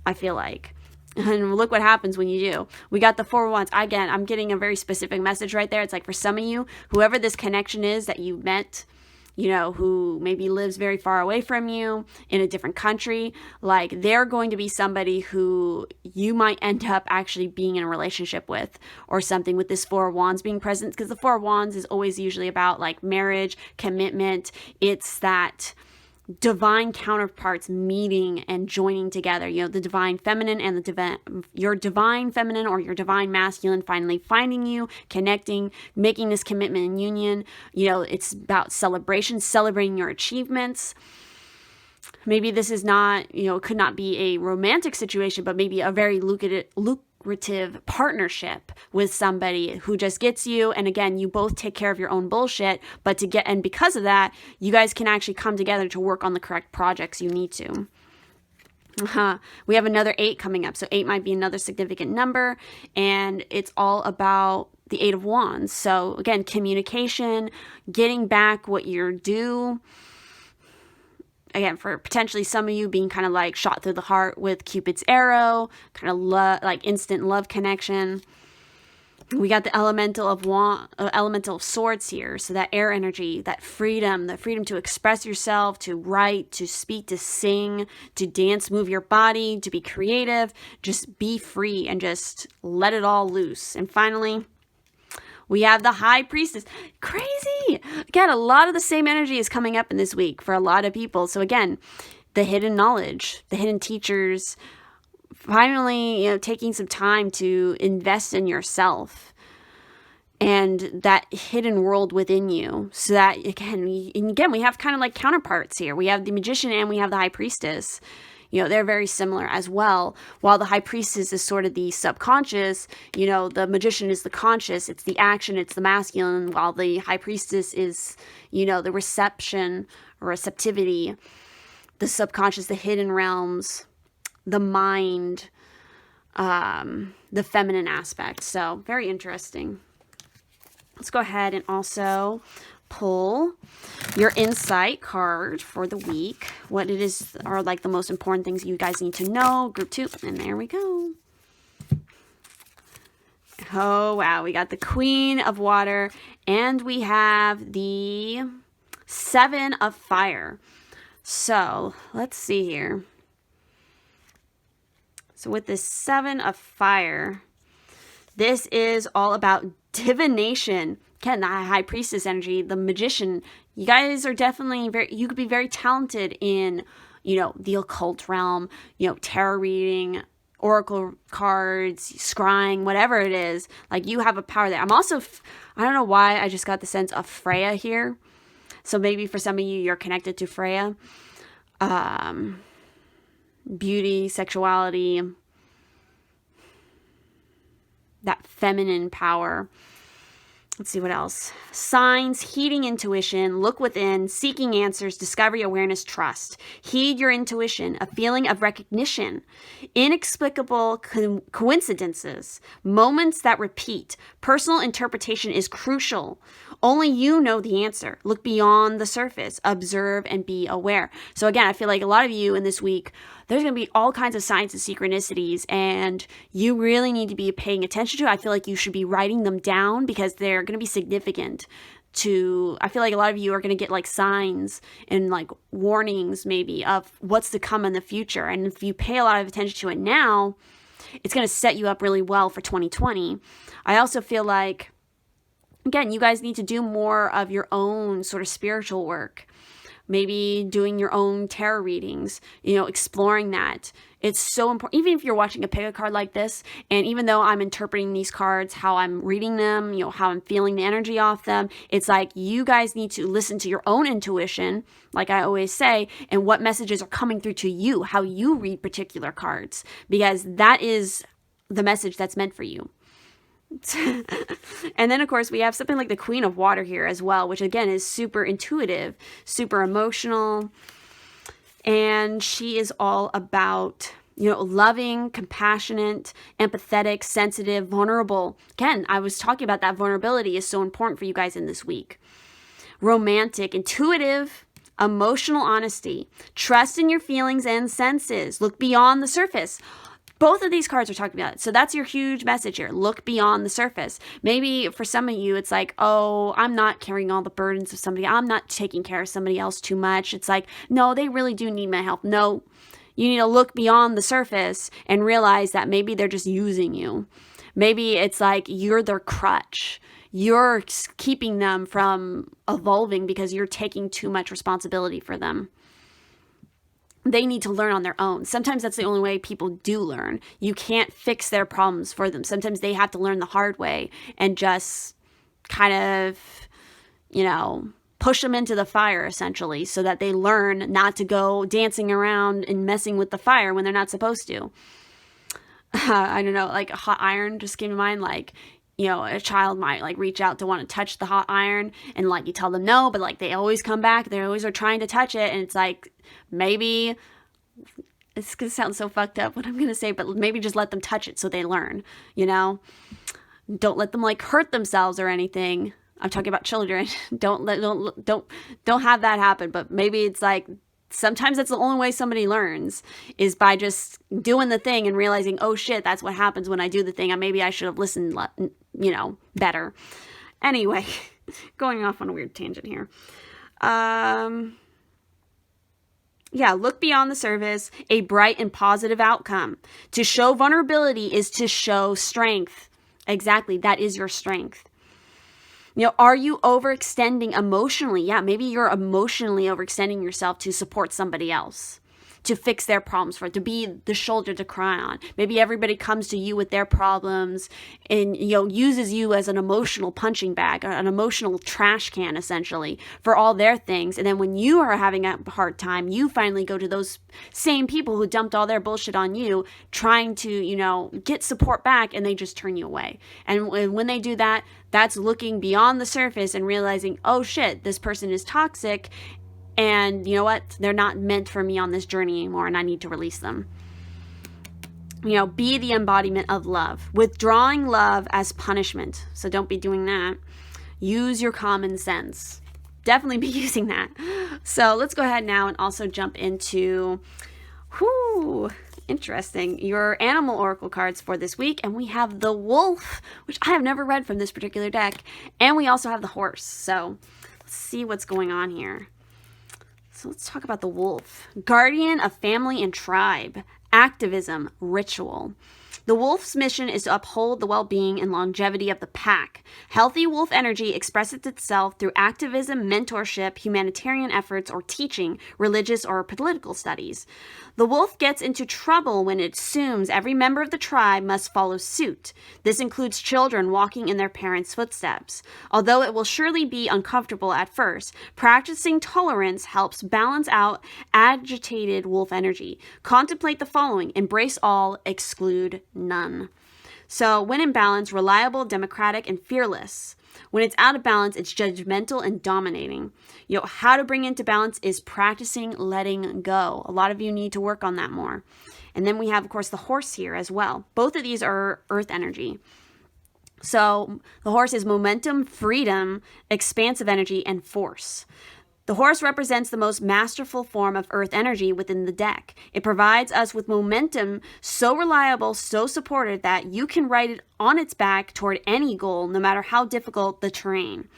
I feel like. And look what happens when you do. We got the 4 of Wands. Again, I'm getting a very specific message right there. It's like, for some of you, whoever this connection is that you met, you know, who maybe lives very far away from you in a different country, like they're going to be somebody who you might end up actually being in a relationship with or something, with this 4 of Wands being present, because the 4 of Wands is always usually about like marriage, commitment. It's that divine counterparts meeting and joining together, you know, the divine feminine and your divine feminine or your divine masculine finally finding you, connecting, making this commitment and union. You know, it's about celebration, celebrating your achievements. Maybe this is not, you know, could not be a romantic situation, but maybe a very lucrative partnership with somebody who just gets you, and again, you both take care of your own bullshit, but because of that, you guys can actually come together to work on the correct projects you need to. We have another 8 coming up, so 8 might be another significant number, and it's all about the 8 of Wands. So again, communication, getting back what you're due. Again, for potentially some of you being kind of like shot through the heart with Cupid's arrow, kind of like instant love connection. We got the elemental of swords here. So that air energy, that freedom, the freedom to express yourself, to write, to speak, to sing, to dance, move your body, to be creative, just be free and just let it all loose. And finally, We have the High Priestess. Crazy. Again, a lot of the same energy is coming up in this week for a lot of people. So again, the hidden knowledge, the hidden teachers, finally, taking some time to invest in yourself and that hidden world within you. So that, again, we have kind of like counterparts here. We have the Magician and we have the High Priestess. They're very similar as well. While the High Priestess is sort of the subconscious, the Magician is the conscious. It's the action, it's the masculine, while the High Priestess is, the reception or receptivity, the subconscious, the hidden realms, the mind, the feminine aspect. So very interesting. Let's go ahead and also pull your insight card for the week. What it is are like the most important things you guys need to know. Group 2. And there we go. Oh, wow. We got the Queen of Water and we have the 7 of Fire. So let's see here. So with this 7 of Fire, this is all about divination. Again, the High Priestess energy, the Magician. You guys are definitely you could be very talented in, the occult realm, tarot reading, oracle cards, scrying, whatever it is. Like, you have a power there. I'm also, I don't know why I just got the sense of Freya here. So maybe for some of you, you're connected to Freya. Beauty, sexuality, that feminine power. Let's see what else. Signs, heeding intuition, look within, seeking answers, discovery, awareness, trust. Heed your intuition, a feeling of recognition, inexplicable coincidences, moments that repeat. Personal interpretation is crucial. Only you know the answer. Look beyond the surface, observe and be aware. So again, I feel like a lot of you in this week, there's going to be all kinds of signs and synchronicities, and you really need to be paying attention to. I feel like you should be writing them down because they're going to be significant I feel like a lot of you are going to get like signs and like warnings maybe of what's to come in the future. And if you pay a lot of attention to it now, it's going to set you up really well for 2020. I also feel like, again, you guys need to do more of your own sort of spiritual work. Maybe doing your own tarot readings, exploring that. It's so important. Even if you're watching a pick-a card like this, and even though I'm interpreting these cards, how I'm reading them, how I'm feeling the energy off them, it's like you guys need to listen to your own intuition, like I always say, and what messages are coming through to you, how you read particular cards, because that is the message that's meant for you. And then, of course, we have something like the Queen of Water here as well, which again is super intuitive, super emotional. And she is all about, loving, compassionate, empathetic, sensitive, vulnerable. Again, I was talking about that vulnerability is so important for you guys in this week. Romantic, intuitive, emotional honesty, trust in your feelings and senses. Look beyond the surface. Both of these cards are talking about it. So that's your huge message here. Look beyond the surface. Maybe for some of you, it's like, oh, I'm not carrying all the burdens of somebody. I'm not taking care of somebody else too much. It's like, no, they really do need my help. No, you need to look beyond the surface and realize that maybe they're just using you. Maybe it's like you're their crutch. You're keeping them from evolving because you're taking too much responsibility for them. They need to learn on their own. Sometimes that's the only way people do learn. You can't fix their problems for them. Sometimes they have to learn the hard way and just kind of, push them into the fire essentially so that they learn not to go dancing around and messing with the fire when they're not supposed to. I don't know, like a hot iron just came to mind. Like, a child might like reach out to want to touch the hot iron and like you tell them no, but like they always come back. They always are trying to touch it. And it's like, maybe it's going to sound so fucked up what I'm going to say, but maybe just let them touch it so they learn, don't let them like hurt themselves or anything. I'm talking about children. Don't have that happen. But maybe it's like, sometimes that's the only way somebody learns is by just doing the thing and realizing, oh shit, that's what happens when I do the thing. Maybe I should have listened, better. Anyway, going off on a weird tangent here. Look beyond the surface, a bright and positive outcome. To show vulnerability is to show strength. Exactly, that is your strength. Are you overextending emotionally? Yeah, maybe you're emotionally overextending yourself to support somebody else, to fix their problems to be the shoulder to cry on. Maybe everybody comes to you with their problems and, uses you as an emotional punching bag, or an emotional trash can, essentially, for all their things. And then when you are having a hard time, you finally go to those same people who dumped all their bullshit on you, trying to, get support back, and they just turn you away. And when they do that, that's looking beyond the surface and realizing, oh shit, this person is toxic. And you know what? They're not meant for me on this journey anymore, and I need to release them. Be the embodiment of love. Withdrawing love as punishment. So don't be doing that. Use your common sense. Definitely be using that. So let's go ahead now and also jump into, interesting, your animal oracle cards for this week. And we have the wolf, which I have never read from this particular deck. And we also have the horse. So let's see what's going on here. So let's talk about the wolf. Guardian of family and tribe. Activism, ritual. The wolf's mission is to uphold the well-being and longevity of the pack. Healthy wolf energy expresses itself through activism, mentorship, humanitarian efforts, or teaching, religious or political studies. The wolf gets into trouble when it assumes every member of the tribe must follow suit. This includes children walking in their parents' footsteps. Although it will surely be uncomfortable at first, practicing tolerance helps balance out agitated wolf energy. Contemplate the following: embrace all, exclude none. So when in balance, reliable, democratic, and fearless. When it's out of balance, it's judgmental and dominating. How to bring into balance is practicing letting go. A lot of you need to work on that more. And then we have, of course, the horse here as well. Both of these are earth energy. So the horse is momentum, freedom, expansive energy, and force. The horse represents the most masterful form of earth energy within the deck. It provides us with momentum so reliable, so supported that you can ride it on its back toward any goal, no matter how difficult the terrain.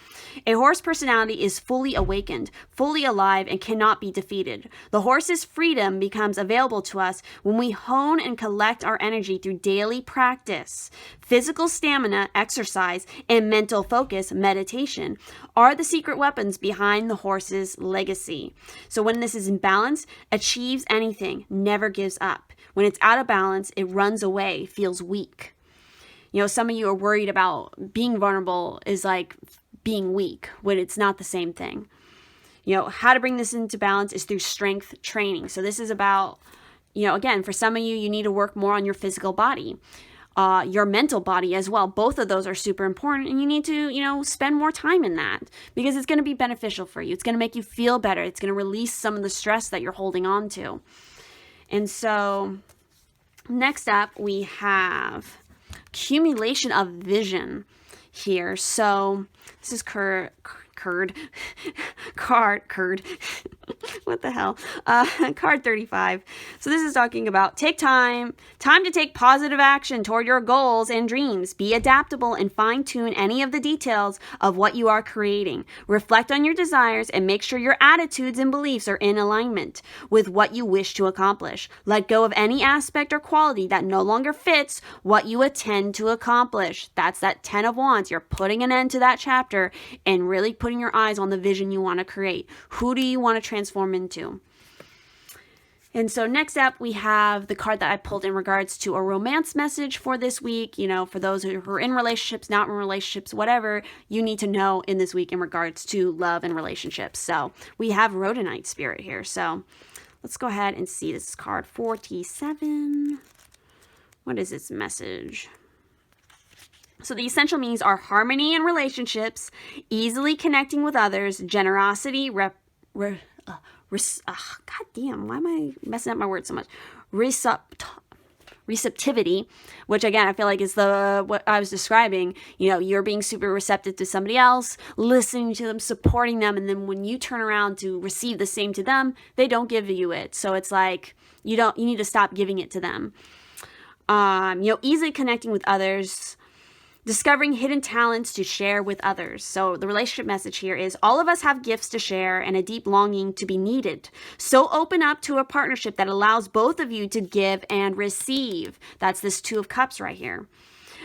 A horse personality is fully awakened, fully alive, and cannot be defeated. The horse's freedom becomes available to us when we hone and collect our energy through daily practice. Physical stamina, exercise, and mental focus, meditation, are the secret weapons behind the horse's legacy. So when this is in balance, achieves anything, never gives up. When it's out of balance, it runs away, feels weak. Some of you are worried about being vulnerable is like being weak, when it's not the same thing. How to bring this into balance is through strength training. So this is about, again, for some of you, you need to work more on your physical body, your mental body as well. Both of those are super important, and you need to, spend more time in that, because it's going to be beneficial for you. It's going to make you feel better. It's going to release some of the stress that you're holding on to. And so next up, we have accumulation of vision here. So this is card what the hell, card 35. So this is talking about take time to take positive action toward your goals and dreams. Be adaptable and fine-tune any of the details of what you are creating. Reflect on your desires and make sure your attitudes and beliefs are in alignment with what you wish to accomplish. Let go of any aspect or quality that no longer fits what you intend to accomplish. That's that 10 of Wands. You're putting an end to that chapter and really putting your eyes on the vision you want to create. Who do you want to transform into? And so next up, we have the card that I pulled in regards to a romance message for this week. For those who are in relationships, not in relationships, whatever you need to know in this week in regards to love and relationships. So we have Rhodonite spirit here. So let's go ahead and see this card 47. What is its message? So the essential meanings are harmony in relationships, easily connecting with others, generosity, God damn, why am I messing up my words so much? Receptivity, which again, I feel like is what I was describing. You're being super receptive to somebody else, listening to them, supporting them, and then when you turn around to receive the same to them, they don't give you it. So it's like you need to stop giving it to them. Easily connecting with others, discovering hidden talents to share with others. So the relationship message here is all of us have gifts to share and a deep longing to be needed. So open up to a partnership that allows both of you to give and receive. That's this 2 of Cups right here.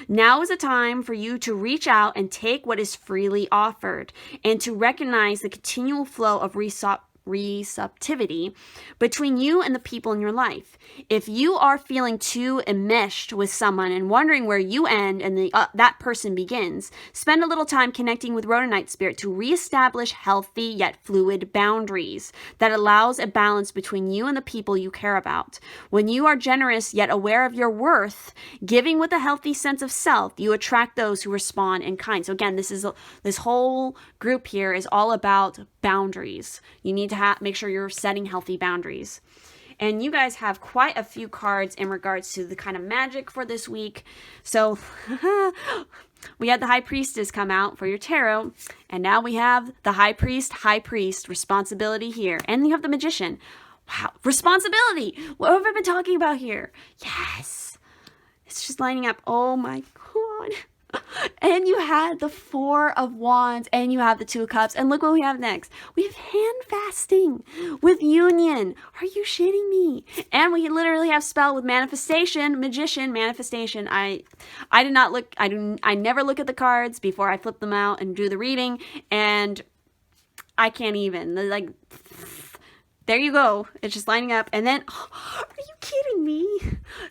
Now is a time for you to reach out and take what is freely offered, and to recognize the continual flow of receptivity between you and the people in your life. If you are feeling too enmeshed with someone and wondering where you end and that person begins, spend a little time connecting with Rhodonite Spirit to reestablish healthy yet fluid boundaries that allows a balance between you and the people you care about. When you are generous yet aware of your worth, giving with a healthy sense of self, you attract those who respond in kind. So again, this whole group here is all about boundaries. You need to make sure you're setting healthy boundaries. And you guys have quite a few cards in regards to the kind of magic for this week. So we had the High Priestess come out for your tarot, and now we have the High Priest, responsibility here. And you have the Magician. Wow, responsibility. What have I been talking about here? Yes. It's just lining up. Oh my God. And you had the Four of Wands, and you have the Two of Cups, and look what we have next. We have hand fasting with union. Are you shitting me? And we literally have spell with manifestation, magician, manifestation. I never look at the cards before I flip them out and do the reading, and I can't even, like, there you go. It's just lining up. And then, are you kidding me?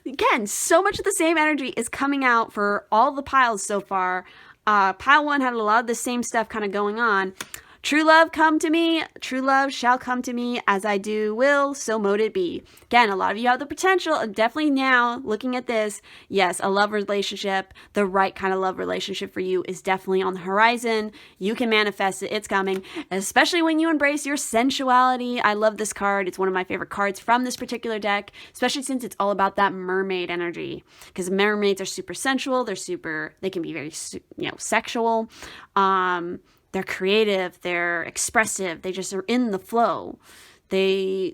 Again, so much of the same energy is coming out for all the piles so far. Pile 1 had a lot of the same stuff kind of going on. True love come to me, true love shall come to me, as I do will, so mote it be. Again, a lot of you have the potential, and definitely now, looking at this, yes, a love relationship, the right kind of love relationship for you is definitely on the horizon. You can manifest it, it's coming, especially when you embrace your sensuality. I love this card. It's one of my favorite cards from this particular deck, especially since it's all about that mermaid energy, because mermaids are super sensual, they can be very, sexual. They're creative, they're expressive, they just are in the flow. They're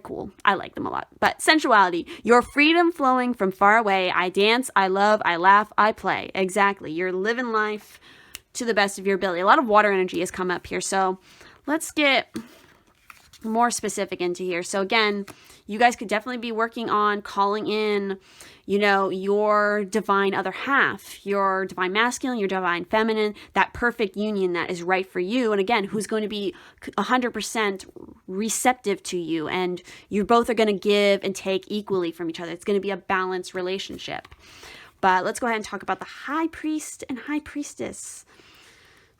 cool. I like them a lot. But sensuality, your freedom flowing from far away. I dance, I love, I laugh, I play. Exactly. You're living life to the best of your ability. A lot of water energy has come up here. So let's get more specific into here. So again, you guys could definitely be working on calling in, your divine other half, your divine masculine, your divine feminine, that perfect union that is right for you. And again, who's going to be 100% receptive to you. And you both are going to give and take equally from each other. It's going to be a balanced relationship. But let's go ahead and talk about the High Priest and High Priestess.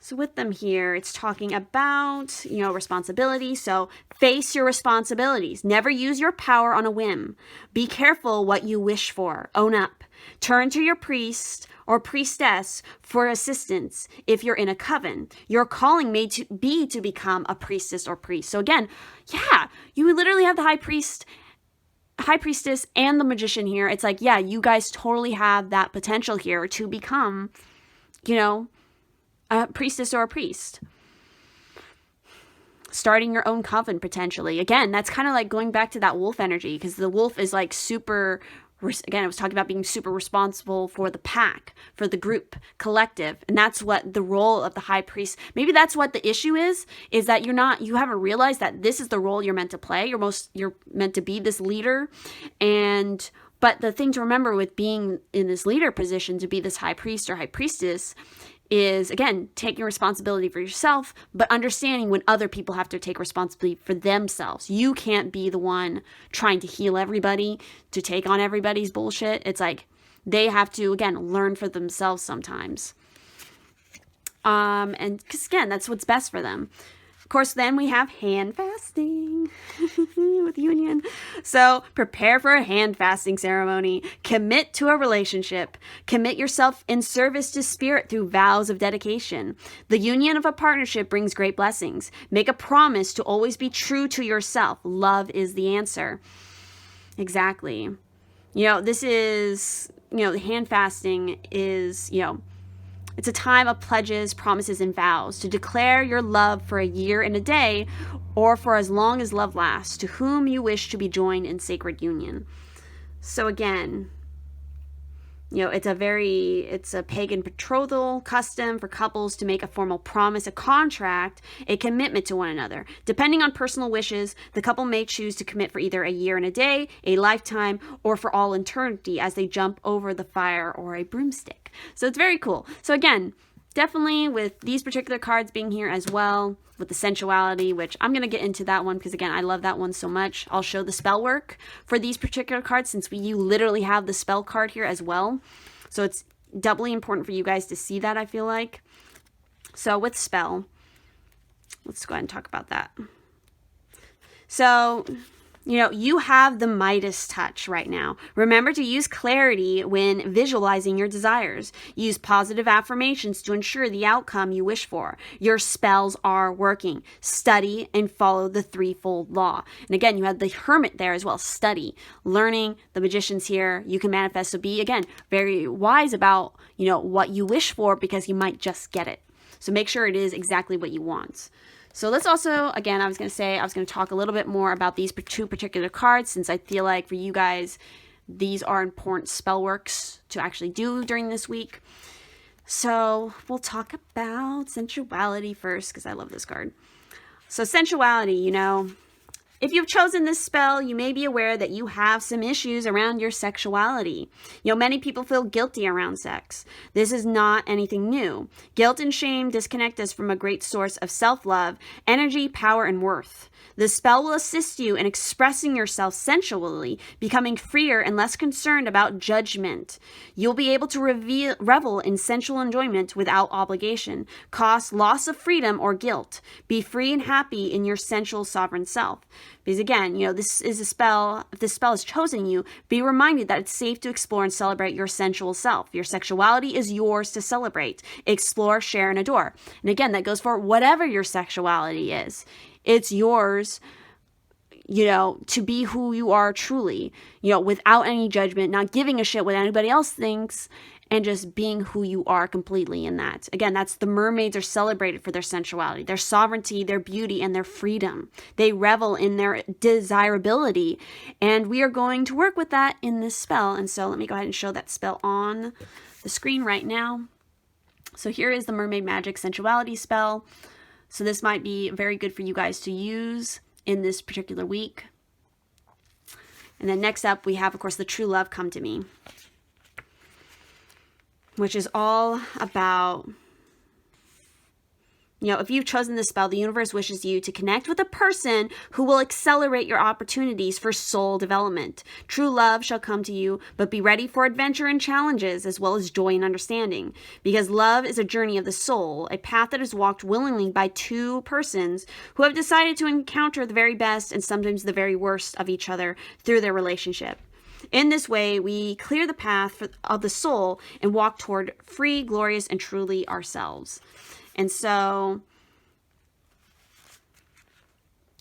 So with them here, it's talking about, responsibility. So face your responsibilities. Never use your power on a whim. Be careful what you wish for. Own up. Turn to your priest or priestess for assistance if you're in a coven. Your calling may be to become a priestess or priest. So again, you literally have the High Priestess and the Magician here. It's like, you guys totally have that potential here to become, a priestess or a priest. Starting your own coven, potentially. Again, that's kind of like going back to that wolf energy, because the wolf is like super, again, I was talking about being super responsible for the pack, for the group, collective. And that's what the role of the High Priest, maybe that's what the issue is that you haven't realized that this is the role you're meant to play. You're meant to be this leader. But the thing to remember with being in this leader position, to be this High Priest or High Priestess, is, again, taking responsibility for yourself, but understanding when other people have to take responsibility for themselves. You can't be the one trying to heal everybody, to take on everybody's bullshit. It's like they have to, again, learn for themselves sometimes. And because, again, that's what's best for them. Of course, then we have hand fasting with union. So prepare for a hand fasting ceremony. Commit to a relationship. Commit yourself in service to spirit through vows of dedication. The union of a partnership brings great blessings. Make a promise to always be true to yourself. Love is the answer. Exactly. This is, the hand fasting is, it's a time of pledges, promises, and vows to declare your love for a year and a day, or for as long as love lasts, to whom you wish to be joined in sacred union. So again, You know, it's a pagan betrothal custom for couples to make a formal promise, a contract, a commitment to one another. Depending on personal wishes, the couple may choose to commit for either a year and a day, a lifetime, or for all eternity as they jump over the fire or a broomstick. So it's very cool. So again, definitely with these particular cards being here as well, with the sensuality, which I'm going to get into that one because, again, I love that one so much. I'll show the spell work for these particular cards since you literally have the spell card here as well. So it's doubly important for you guys to see that, I feel like. So with spell, let's go ahead and talk about that. So, you know, you have the Midas touch right now. Remember to use clarity when visualizing your desires. Use positive affirmations to ensure the outcome you wish for. Your spells are working. Study and follow the threefold law. And again, you have the Hermit there as well. Study, learning, the Magician's here. You can manifest. So be, again, very wise about, you know, what you wish for because you might just get it. So make sure it is exactly what you want. So let's also, again, I was going to talk a little bit more about these two particular cards since I feel like for you guys, these are important spell works to actually do during this week. So we'll talk about sensuality first because I love this card. So sensuality, you know, if you've chosen this spell, you may be aware that you have some issues around your sexuality. You know, many people feel guilty around sex. This is not anything new. Guilt and shame disconnect us from a great source of self-love, energy, power, and worth. The spell will assist you in expressing yourself sensually, becoming freer and less concerned about judgment. You'll be able to revel in sensual enjoyment without obligation, cost, loss of freedom, or guilt. Be free and happy in your sensual sovereign self. Because again, you know, this is a spell. If this spell has chosen you, be reminded that it's safe to explore and celebrate your sensual self. Your sexuality is yours to celebrate, explore, share, and adore. And again, that goes for whatever your sexuality is. It's yours, you know, to be who you are truly, you know, without any judgment, not giving a shit what anybody else thinks, and just being who you are completely in that. Again, that's the mermaids are celebrated for their sensuality, their sovereignty, their beauty, and their freedom. They revel in their desirability, and we are going to work with that in this spell. And so let me go ahead and show that spell on the screen right now. So here is the Mermaid Magic Sensuality spell. So this might be very good for you guys to use in this particular week. And then next up, we have, of course, the True Love Come to Me, which is all about, you know, if you've chosen this spell, the universe wishes you to connect with a person who will accelerate your opportunities for soul development. True love shall come to you, but be ready for adventure and challenges as well as joy and understanding. Because love is a journey of the soul, a path that is walked willingly by two persons who have decided to encounter the very best and sometimes the very worst of each other through their relationship. In this way, we clear the path of the soul and walk toward free, glorious, and truly ourselves. And so,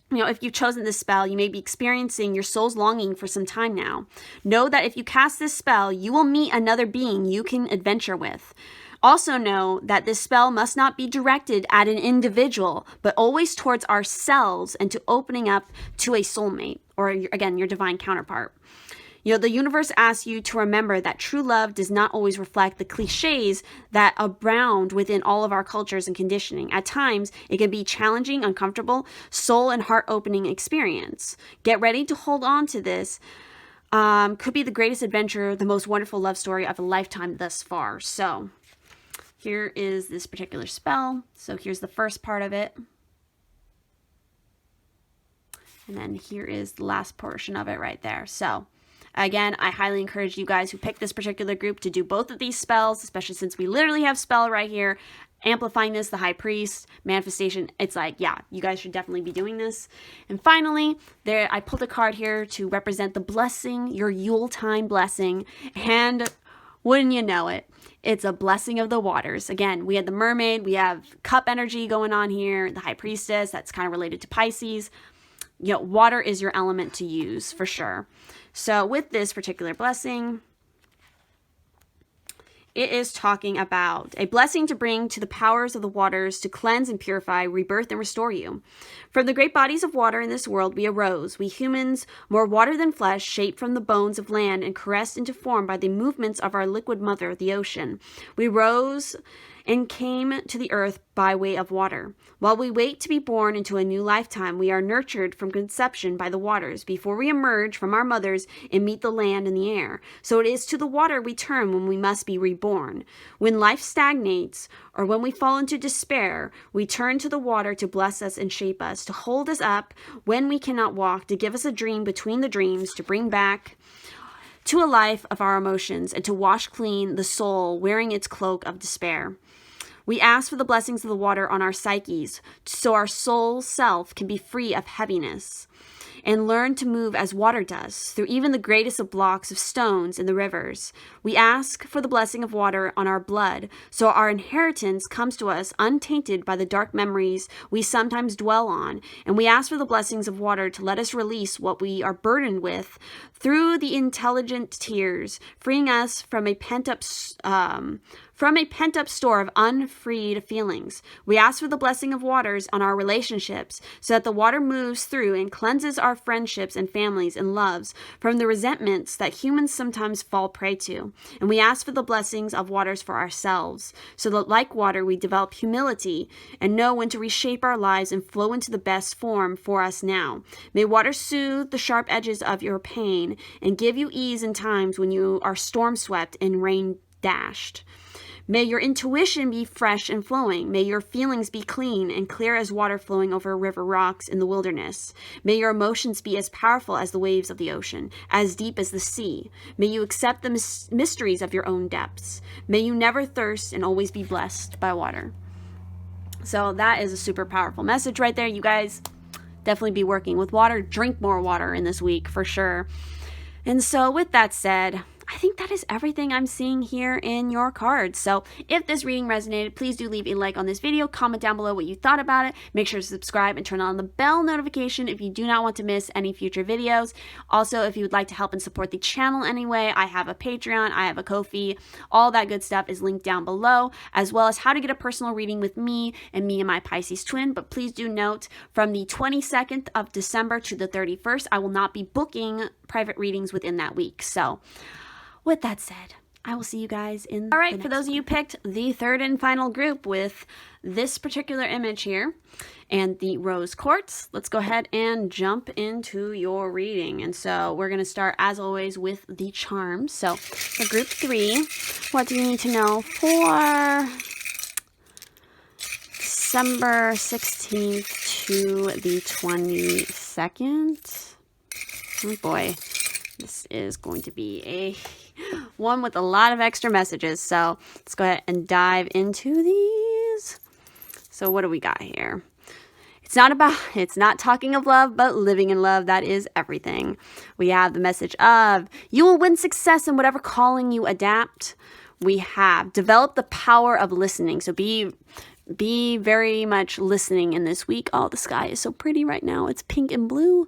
you know, if you've chosen this spell, you may be experiencing your soul's longing for some time now. Know that if you cast this spell, you will meet another being you can adventure with. Also know that this spell must not be directed at an individual, but always towards ourselves and to opening up to a soulmate, or again, your divine counterpart. You know, the universe asks you to remember that true love does not always reflect the cliches that abound within all of our cultures and conditioning. At times, it can be challenging, uncomfortable, soul and heart-opening experience. Get ready to hold on to this. Could be the greatest adventure, the most wonderful love story of a lifetime thus far. So here is this particular spell. So here's the first part of it. And then here is the last portion of it right there. So again, I highly encourage you guys who pick this particular group to do both of these spells, especially since we literally have spell right here. Amplifying this, the High Priest, Manifestation. It's like, yeah, you guys should definitely be doing this. And finally, there I pulled a card here to represent the blessing, your Yuletime blessing. And wouldn't you know it, it's a blessing of the waters. Again, we had the mermaid, we have cup energy going on here, the High Priestess, that's kind of related to Pisces. You know, water is your element to use for sure. So with this particular blessing, it is talking about a blessing to bring to the powers of the waters to cleanse and purify, rebirth and restore you. From the great bodies of water in this world we arose, we humans, more water than flesh, shaped from the bones of land and caressed into form by the movements of our liquid mother, the ocean. We rose and came to the earth by way of water. While we wait to be born into a new lifetime, we are nurtured from conception by the waters before we emerge from our mothers and meet the land and the air. So it is to the water we turn when we must be reborn. When life stagnates or when we fall into despair, we turn to the water to bless us and shape us, to hold us up when we cannot walk, to give us a dream between the dreams, to bring back to a life of our emotions, and to wash clean the soul wearing its cloak of despair. We ask for the blessings of the water on our psyches, so our soul self can be free of heaviness and learn to move as water does, through even the greatest of blocks of stones in the rivers. We ask for the blessing of water on our blood, so our inheritance comes to us untainted by the dark memories we sometimes dwell on. And we ask for the blessings of water to let us release what we are burdened with through the intelligent tears, freeing us from a pent-up store of unfreed feelings. We ask for the blessing of waters on our relationships, so that the water moves through and cleanses our friendships and families and loves from the resentments that humans sometimes fall prey to. And we ask for the blessings of waters for ourselves, so that like water we develop humility and know when to reshape our lives and flow into the best form for us now. May water soothe the sharp edges of your pain and give you ease in times when you are storm-swept and rain-dashed. May your intuition be fresh and flowing. May your feelings be clean and clear as water flowing over river rocks in the wilderness. May your emotions be as powerful as the waves of the ocean, as deep as the sea. May you accept the mysteries of your own depths. May you never thirst and always be blessed by water. So that is a super powerful message right there. You guys definitely be working with water. Drink more water in this week for sure. And so with that said, I think that is everything I'm seeing here in your cards. So if this reading resonated, please do leave a like on this video, comment down below what you thought about it, make sure to subscribe and turn on the bell notification if you do not want to miss any future videos. Also, if you would like to help and support the channel anyway, I have a Patreon, I have a Ko-fi, all that good stuff is linked down below, as well as how to get a personal reading with me and my Pisces-Twin. But please do note, from the 22nd of December to the 31st, I will not be booking private readings within that week. So with that said, I will see you guys in All right, for those of you picked the third and final group with this particular image here and the rose quartz, let's go ahead and jump into your reading. And so we're going to start, as always, with the charms. So for group 3, what do you need to know for December 16th to the 22nd? Oh boy, this is going to be a one with a lot of extra messages. So let's go ahead and dive into these. So what do we got here? It's not talking of love, but living in love. That is everything. We have the message of you will win success in whatever calling you adapt. We have develop the power of listening. So be very much listening in this week. Oh, the sky is so pretty right now. It's pink and blue.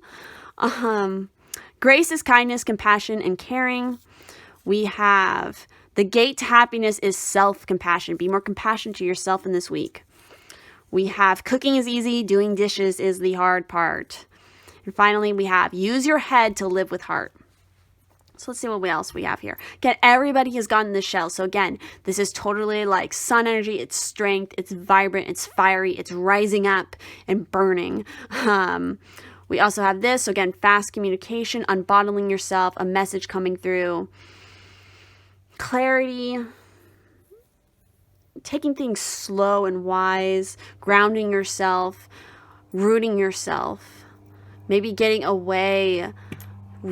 Grace is kindness, compassion, and caring. We have the gate to happiness is self-compassion. Be more compassionate to yourself in this week. We have cooking is easy, doing dishes is the hard part. And finally, we have use your head to live with heart. So let's see what else we have here. Again, everybody has gotten the shell. So again, this is totally like sun energy. It's strength. It's vibrant. It's fiery. It's rising up and burning. We also have this. So again, fast communication, unbottling yourself, a message coming through. Clarity, taking things slow and wise, grounding yourself, rooting yourself, maybe getting away,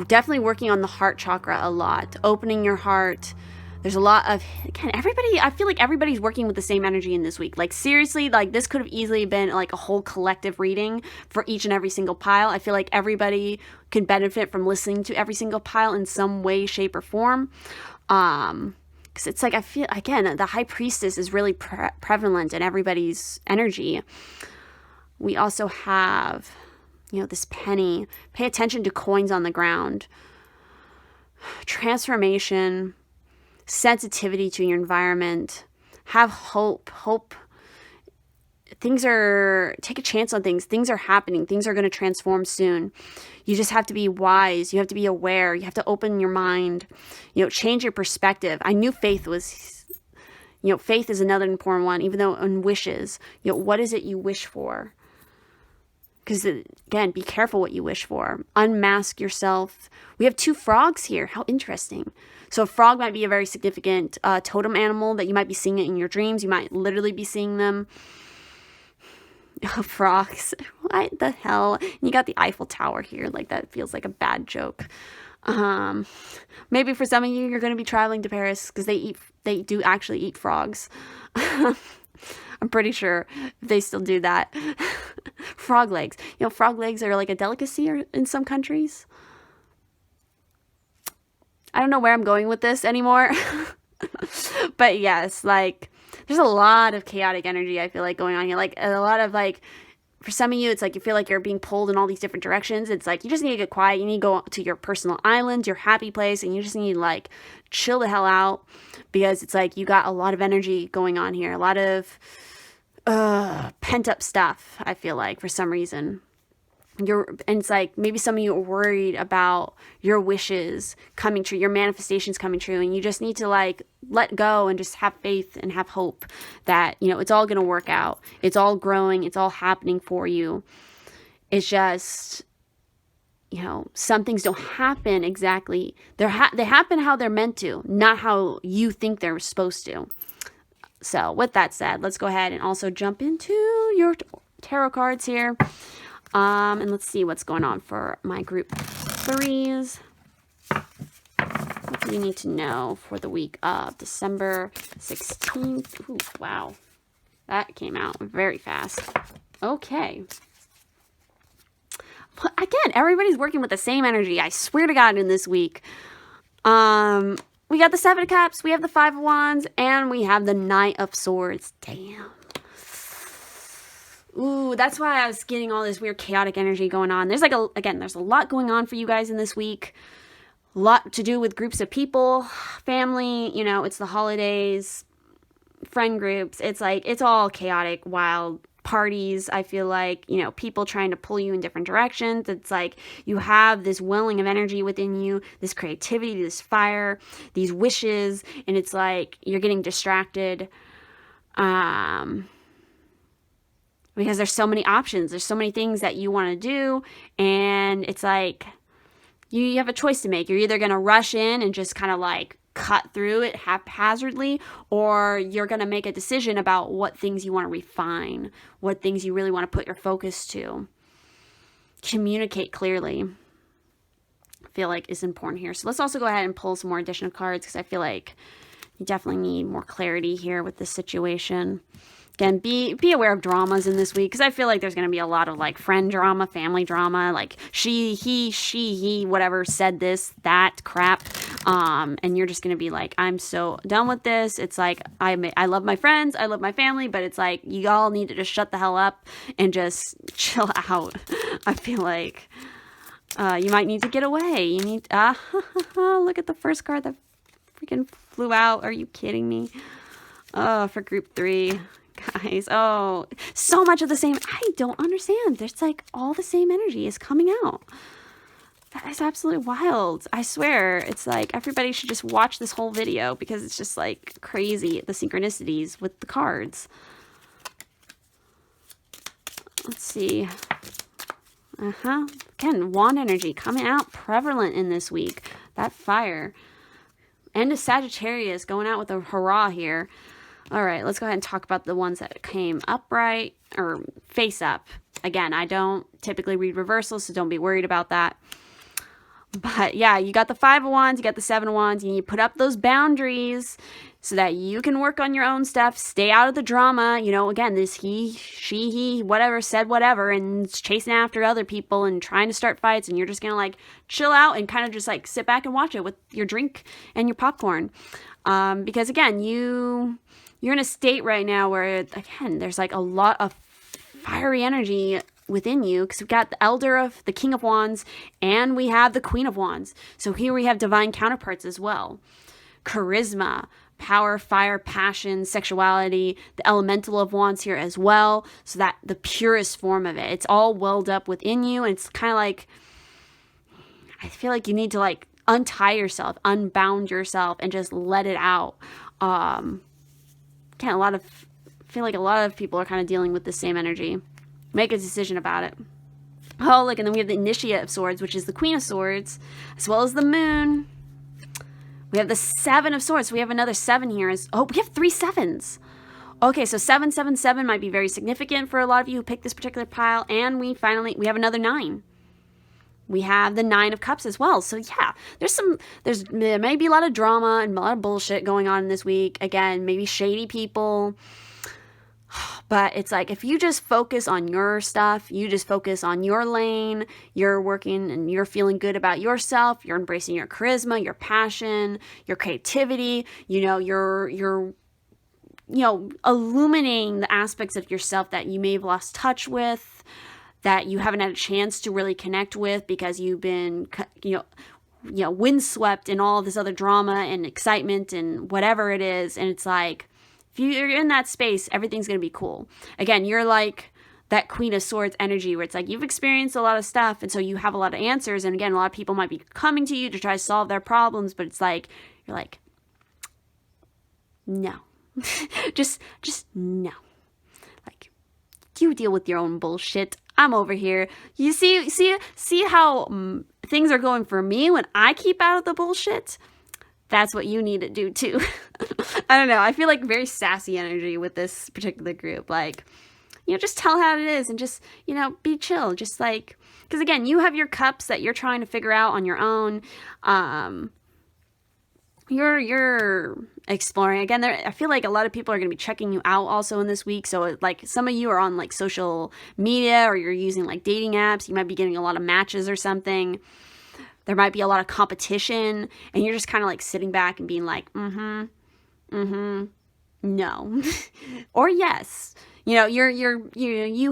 definitely working on the heart chakra a lot, opening your heart. There's a lot of, again, I feel like everybody's working with the same energy in this week. Like seriously, like this could have easily been like a whole collective reading for each and every single pile. I feel like everybody can benefit from listening to every single pile in some way, shape, or form. Because it's like, I feel, again, the high priestess is really prevalent in everybody's energy. We also have, this penny. Pay attention to coins on the ground. Transformation. sensitivity to your environment. Have hope. Take a chance on things. Things are happening. Things are going to transform soon. You just have to be wise. You have to be aware. You have to open your mind, change your perspective. I knew faith is another important one, even though in wishes, what is it you wish for? Because again, be careful what you wish for. Unmask yourself. We have 2 frogs here. How interesting. So a frog might be a very significant totem animal that you might be seeing it in your dreams. You might literally be seeing them. Frogs. What the hell? You got the Eiffel Tower here. Like, that feels like a bad joke. Maybe for some of you, you're going to be traveling to Paris because they do actually eat frogs. I'm pretty sure they still do that. Frog legs. Frog legs are like a delicacy in some countries. I don't know where I'm going with this anymore. But yes, like, there's a lot of chaotic energy, I feel like, going on here. Like, a lot of, like, for some of you, it's like you feel like you're being pulled in all these different directions. It's like you just need to get quiet. You need to go to your personal island, your happy place, and you just need to, like, chill the hell out, because it's like you got a lot of energy going on here. A lot of pent-up stuff, I feel like, for some reason. And it's like maybe some of you are worried about your wishes coming true, your manifestations coming true, and you just need to, like, let go and just have faith and have hope that, it's all going to work out. It's all growing. It's all happening for you. It's just, some things don't happen exactly. They happen how they're meant to, not how you think they're supposed to. So with that said, let's go ahead and also jump into your tarot cards here. And let's see what's going on for my group 3s. What do you need to know for the week of December 16th? Ooh, wow. That came out very fast. Okay. But again, everybody's working with the same energy. I swear to God, in this week. We got the 7 of Cups, we have the 5 of Wands, and we have the Knight of Swords. Damn. Ooh, that's why I was getting all this weird chaotic energy going on. There's there's a lot going on for you guys in this week. A lot to do with groups of people, family, it's the holidays, friend groups. It's like, it's all chaotic, wild parties. I feel like, people trying to pull you in different directions. It's like you have this welling of energy within you, this creativity, this fire, these wishes, and it's like you're getting distracted. Because there's so many options. There's so many things that you want to do. And it's like, you have a choice to make. You're either going to rush in and just kind of like cut through it haphazardly, or you're going to make a decision about what things you want to refine, what things you really want to put your focus to. Communicate clearly, I feel like, is important here. So let's also go ahead and pull some more additional cards, because I feel like you definitely need more clarity here with this situation. Again, be aware of dramas in this week, because I feel like there's going to be a lot of, like, friend drama, family drama, like he, whatever, said this, that crap, and you're just going to be like, I'm so done with this. It's like, I love my friends, I love my family, but it's like, you all need to just shut the hell up and just chill out. I feel like you might need to get away. You need, look at the first card that freaking flew out. Are you kidding me? For group 3. Guys, oh, so much of the same. I don't understand. There's like all the same energy is coming out. That is absolutely wild. I swear, it's like everybody should just watch this whole video, because it's just like crazy, the synchronicities with the cards. Let's see. Again, wand energy coming out prevalent in this week. That fire. And a Sagittarius going out with a hurrah here. All right, let's go ahead and talk about the ones that came upright or face up. Again, I don't typically read reversals, so don't be worried about that. But yeah, you got the 5 of Wands, you got the 7 of Wands, and you put up those boundaries so that you can work on your own stuff, stay out of the drama. Again, this he, whatever, said whatever, and chasing after other people and trying to start fights, and you're just going to, like, chill out and kind of just, like, sit back and watch it with your drink and your popcorn. Because, again, you're in a state right now where, again, there's like a lot of fiery energy within you, because we've got the King of Wands, and we have the Queen of Wands. So here we have divine counterparts as well. charisma, power, fire, passion, sexuality, the elemental of wands here as well. So that the purest form of it, it's all welled up within you. And it's kind of like, I feel like you need to like untie yourself, unbound yourself, and just let it out. Again, I feel like a lot of people are kind of dealing with the same energy. Make a decision about it. Oh, look, and then we have the Initiate of Swords, which is the Queen of Swords, as well as the Moon. We have the Seven of Swords. So we have another 7 here. Oh, we have 3 sevens. Okay, so 777 might be very significant for a lot of you who picked this particular pile. And we have another 9. We have the 9 of Cups as well. So yeah, there may be a lot of drama and a lot of bullshit going on this week. Again, maybe shady people. But it's like, if you just focus on your stuff, you just focus on your lane, you're working and you're feeling good about yourself, you're embracing your charisma, your passion, your creativity, you're illuminating the aspects of yourself that you may have lost touch with, that you haven't had a chance to really connect with because you've been, windswept in all of this other drama and excitement and whatever it is. And it's like, if you're in that space, everything's going to be cool. Again, you're like that Queen of Swords energy where it's like you've experienced a lot of stuff. And so you have a lot of answers. And again, a lot of people might be coming to you to try to solve their problems. But it's like, you're like, no, just no. Like, you deal with your own bullshit. I'm over here. You see how things are going for me when I keep out of the bullshit? That's what you need to do too. I don't know. I feel like very sassy energy with this particular group. Like, just tell how it is and just, be chill. Just like, because again, you have your cups that you're trying to figure out on your own. You're exploring. Again, I feel like a lot of people are going to be checking you out also in this week. So like some of you are on like social media or you're using like dating apps. You might be getting a lot of matches or something. There might be a lot of competition and you're just kind of like sitting back and being like, no, or yes. You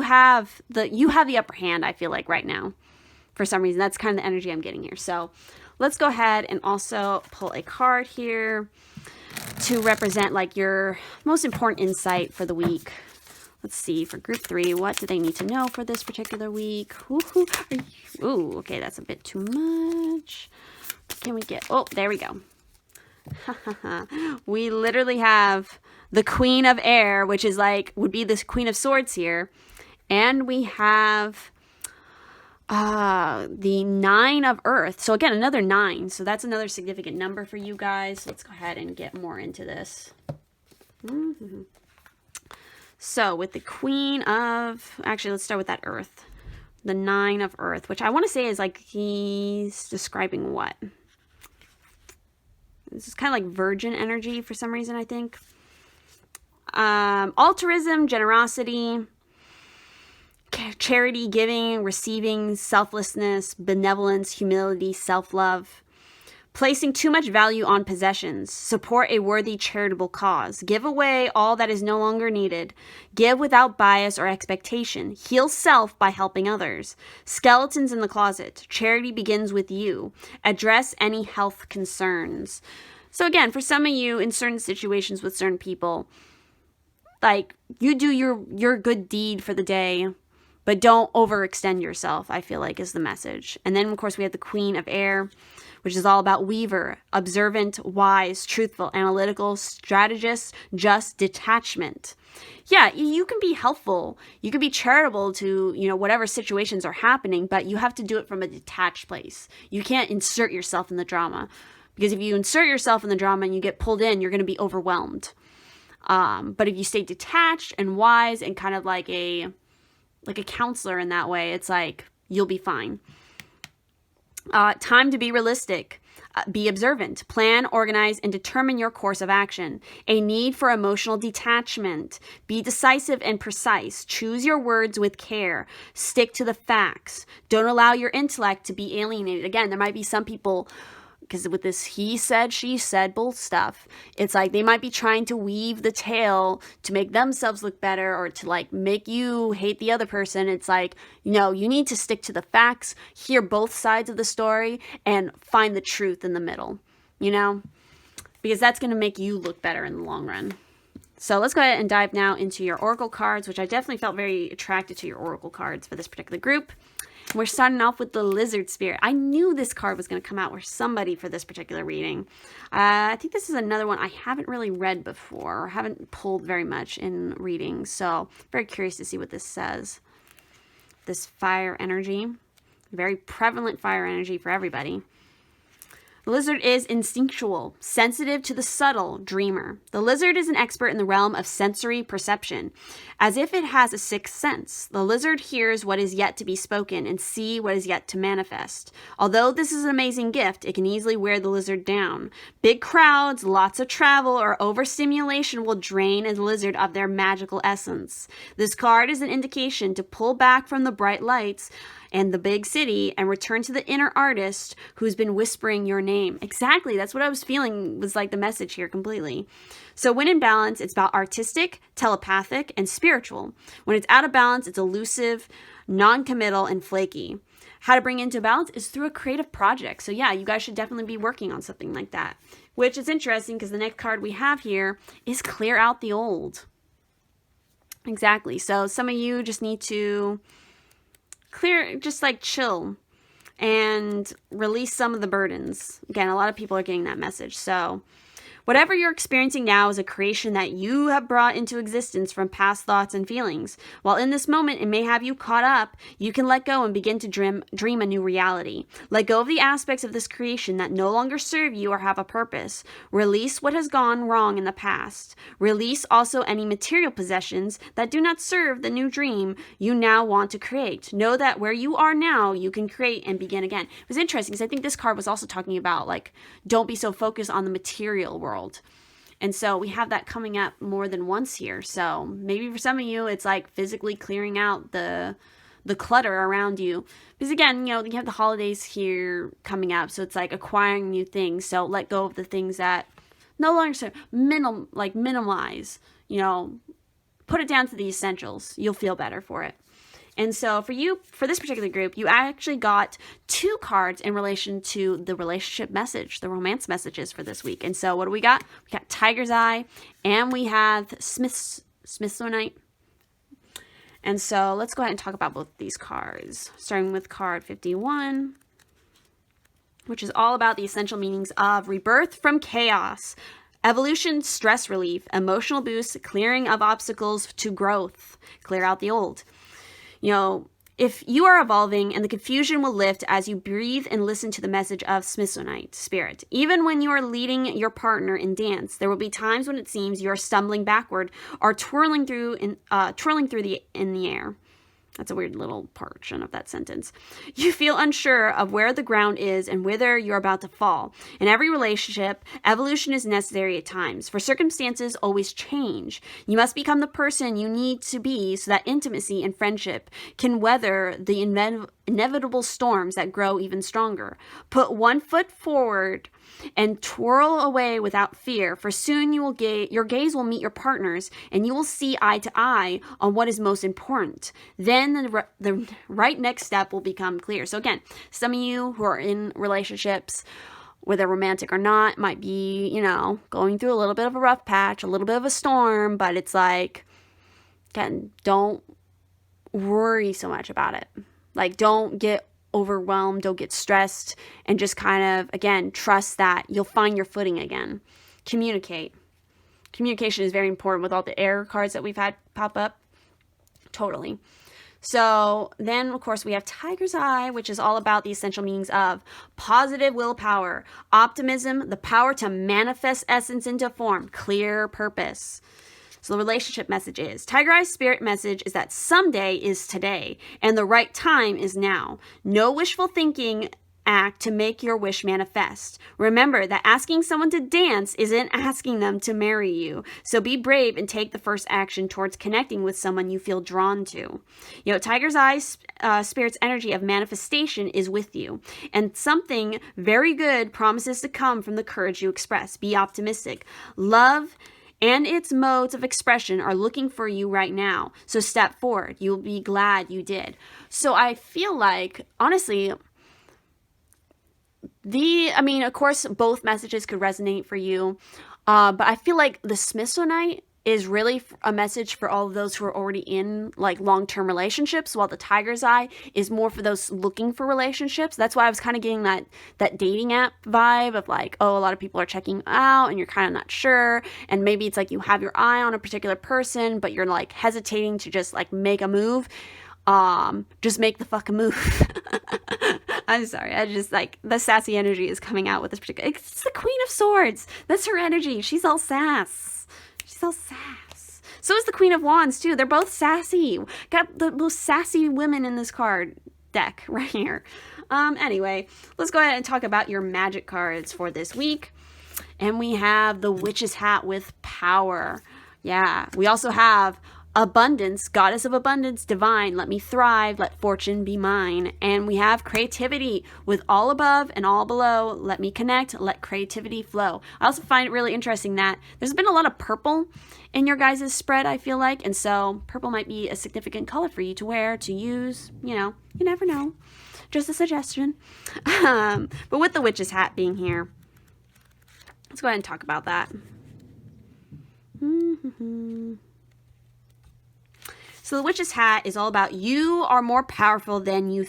have the upper hand, I feel like right now. For some reason, that's kind of the energy I'm getting here. So let's go ahead and also pull a card here to represent like your most important insight for the week. Let's see, for group 3, what do they need to know for this particular week? Ooh, okay, that's a bit too much. Can we get, oh, there we go. We literally have the Queen of Air, which is like, would be this Queen of Swords here. And we have the 9 of Earth. So again, another 9. So that's another significant number for you guys. Let's go ahead and get more into this. So with the Queen of, actually, let's start with that Earth. The 9 of Earth, which I want to say is like, he's describing what? This is kind of like virgin energy for some reason, I think. Altruism, generosity, charity, giving, receiving, selflessness, benevolence, humility, self-love. Placing too much value on possessions. Support a worthy charitable cause. Give away all that is no longer needed. Give without bias or expectation. Heal self by helping others. Skeletons in the closet. Charity begins with you. Address any health concerns. So again, for some of you in certain situations with certain people, like you do your good deed for the day, but don't overextend yourself, I feel like is the message. And then of course we have the Queen of Air, which is all about weaver, observant, wise, truthful, analytical, strategist, just, detachment. Yeah, you can be helpful. You can be charitable to, whatever situations are happening, but you have to do it from a detached place. You can't insert yourself in the drama. Because if you insert yourself in the drama and you get pulled in, you're going to be overwhelmed. But if you stay detached and wise and kind of like a counselor in that way, it's like, you'll be fine. Time to be realistic. Be observant. Plan, organize, and determine your course of action. A need for emotional detachment. Be decisive and precise. Choose your words with care. Stick to the facts. Don't allow your intellect to be alienated. Again, there might be some people, because with this he said, she said, both stuff, it's like they might be trying to weave the tale to make themselves look better or to like make you hate the other person. It's like, you need to stick to the facts, hear both sides of the story, and find the truth in the middle, because that's going to make you look better in the long run. So let's go ahead and dive now into your oracle cards, which I definitely felt very attracted to your oracle cards for this particular group. We're starting off with the Lizard Spirit. I knew this card was going to come out with somebody for this particular reading. I think this is another one I haven't really read before, or haven't pulled very much in readings. So very curious to see what this says. This fire energy, very prevalent fire energy for everybody. The lizard is instinctual, sensitive to the subtle, dreamer. The lizard is an expert in the realm of sensory perception. As if it has a sixth sense, the lizard hears what is yet to be spoken and see what is yet to manifest. Although this is an amazing gift, it can easily wear the lizard down. Big crowds, lots of travel, or overstimulation will drain a lizard of their magical essence. This card is an indication to pull back from the bright lights and the big city and return to the inner artist who's been whispering your name. Exactly. That's what I was feeling was like the message here completely. So when in balance, it's about artistic, telepathic, and spiritual. When it's out of balance, it's elusive, non-committal, and flaky. How to bring it into balance is through a creative project. So yeah, you guys should definitely be working on something like that, which is interesting because the next card we have here is clear out the old. Exactly. So some of you just need to just like chill and release some of the burdens. Again, a lot of people are getting that message. So whatever you're experiencing now is a creation that you have brought into existence from past thoughts and feelings. While in this moment it may have you caught up, you can let go and begin to dream a new reality. Let go of the aspects of this creation that no longer serve you or have a purpose. Release what has gone wrong in the past. Release also any material possessions that do not serve the new dream you now want to create. Know that where you are now, you can create and begin again. It was interesting because I think this card was also talking about like, don't be so focused on the material world. And so we have that coming up more than once here. So maybe for some of you, it's like physically clearing out the clutter around you. Because again, you have the holidays here coming up. So it's like acquiring new things. So let go of the things that no longer serve. Minimize, put it down to the essentials. You'll feel better for it. And so for you, for this particular group, you actually got 2 cards in relation to the relationship message, the romance messages for this week. And so what do we got? We got Tiger's Eye and we have Smithsonite. And so let's go ahead and talk about both these cards, starting with card 51, which is all about the essential meanings of rebirth from chaos, evolution, stress relief, emotional boost, clearing of obstacles to growth, clear out the old. If you are evolving, and the confusion will lift as you breathe and listen to the message of Smithsonite spirit. Even when you are leading your partner in dance, there will be times when it seems you are stumbling backward or twirling through in the air. That's a weird little portion of that sentence. You feel unsure of where the ground is and whether you're about to fall. In every relationship, evolution is necessary at times, for circumstances always change. You must become the person you need to be so that intimacy and friendship can weather the inevitable storms that grow even stronger. Put one foot forward and twirl away without fear, for soon your gaze will meet your partner's, and you will see eye to eye on what is most important. Then the right next step will become clear. So again, some of you who are in relationships, whether romantic or not, might be, going through a little bit of a rough patch, a little bit of a storm, but it's like, again, don't worry so much about it. Like, don't get overwhelmed, don't get stressed, and just kind of, again, trust that you'll find your footing again. Communicate. Communication is very important with all the error cards that we've had pop up. Totally. So then, of course, we have Tiger's Eye, which is all about the essential meanings of positive willpower, optimism, the power to manifest essence into form, clear purpose. So the relationship message is, Tiger Eye's spirit message is that someday is today and the right time is now. No wishful thinking act to make your wish manifest. Remember that asking someone to dance isn't asking them to marry you. So be brave and take the first action towards connecting with someone you feel drawn to. Tiger's Eye's spirit's energy of manifestation is with you. And something very good promises to come from the courage you express. Be optimistic. Love and its modes of expression are looking for you right now. So step forward. You'll be glad you did. So I feel like, honestly, I mean, of course, both messages could resonate for you. But I feel like the Smithsonite is really a message for all of those who are already in like long-term relationships, while the Tiger's Eye is more for those looking for relationships. That's why I was kind of getting that dating app vibe of like, oh, a lot of people are checking out and you're kind of not sure. And maybe it's like you have your eye on a particular person, but you're like hesitating to just like make a move. Just make the fucking move. I'm sorry. I just like the sassy energy is coming out with this particular. It's the Queen of Swords. That's her energy. She's all sass. She's all sass. So is the Queen of Wands too. They're both sassy. Got the most sassy women in this card deck right here. Anyway, let's go ahead and talk about your magic cards for this week. And we have the Witch's Hat with power. Yeah. We also have abundance, goddess of abundance, divine, let me thrive, let fortune be mine. And we have creativity with all above and all below, let me connect, let creativity flow. I also find it really interesting that there's been a lot of purple in your guys' spread, I feel like. And so purple might be a significant color for you to wear, to use, you know, you never know. Just a suggestion. But with the Witch's Hat being here, let's go ahead and talk about that. So the Witch's Hat is all about you are more powerful than you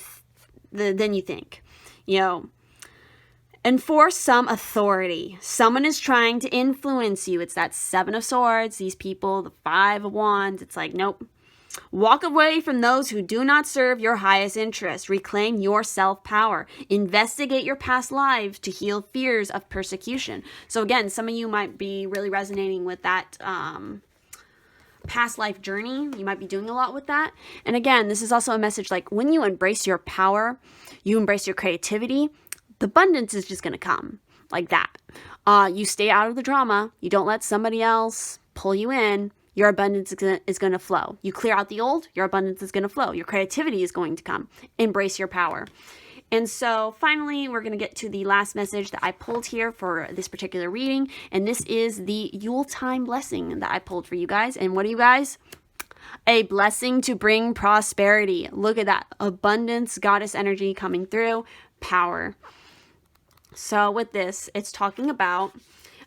think. You know, enforce some authority. Someone is trying to influence you. It's that Seven of Swords, these people, the Five of Wands. It's like, nope. Walk away from those who do not serve your highest interest. Reclaim your self-power. Investigate your past lives to heal fears of persecution. So again, some of you might be really resonating with that past life journey. You might be doing a lot with that. And again, this is also a message like when you embrace your power, you embrace your creativity, the abundance is just going to come like that. You stay out of the drama. You don't let somebody else pull you in. Your abundance is going to flow. You clear out the old, your abundance is going to flow. Your creativity is going to come. Embrace your power. And so finally, we're going to get to the last message that I pulled here for this particular reading. And this is the Yuletime blessing that I pulled for you guys. And what are you guys? A blessing to bring prosperity. Look at that. Abundance, goddess energy coming through. Power. So with this, it's talking about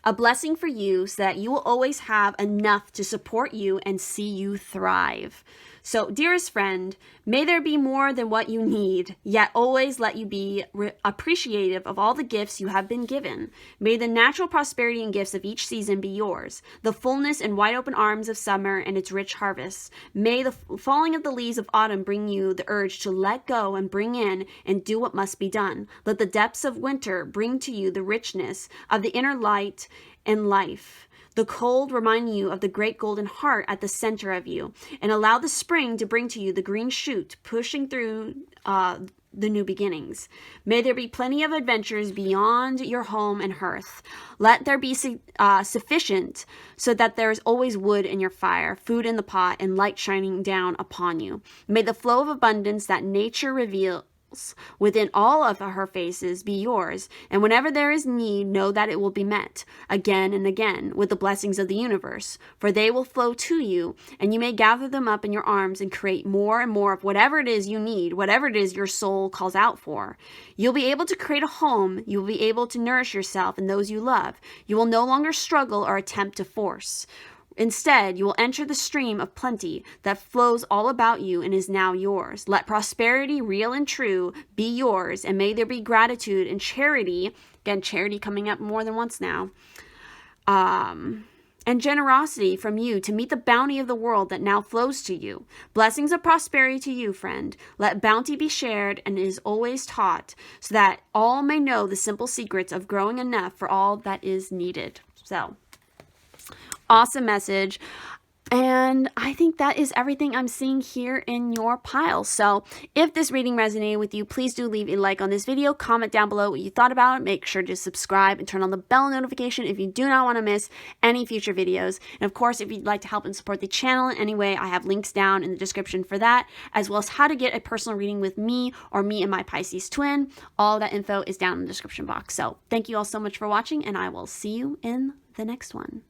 a blessing for you so that you will always have enough to support you and see you thrive. So, dearest friend, may there be more than what you need, yet always let you be appreciative of all the gifts you have been given. May the natural prosperity and gifts of each season be yours, the fullness and wide open arms of summer and its rich harvests. May the falling of the leaves of autumn bring you the urge to let go and bring in and do what must be done. Let the depths of winter bring to you the richness of the inner light and life. The cold remind you of the great golden heart at the center of you, and allow the spring to bring to you the green shoot pushing through the new beginnings. May there be plenty of adventures beyond your home and hearth. Let there be sufficient so that there is always wood in your fire, food in the pot, and light shining down upon you. May the flow of abundance that nature reveals within all of her faces be yours, and whenever there is need, know that it will be met again and again with the blessings of the universe, for they will flow to you, and you may gather them up in your arms and create more and more of whatever it is you need, whatever it is your soul calls out for. You'll be able to create a home. You will be able to nourish yourself and those you love. You will no longer struggle or attempt to force. Instead, you will enter the stream of plenty that flows all about you and is now yours. Let prosperity, real and true, be yours, and may there be gratitude and charity, again, charity coming up more than once now, and generosity from you to meet the bounty of the world that now flows to you. Blessings of prosperity to you, friend. Let bounty be shared and is always taught, so that all may know the simple secrets of growing enough for all that is needed. So, awesome message. And I think that is everything I'm seeing here in your pile. So if this reading resonated with you, please do leave a like on this video. Comment down below what you thought about it. Make sure to subscribe and turn on the bell notification if you do not want to miss any future videos. And of course, if you'd like to help and support the channel in any way, I have links down in the description for that, as well as how to get a personal reading with me or me and my Pisces-Twin. All that info is down in the description box. So thank you all so much for watching, and I will see you in the next one.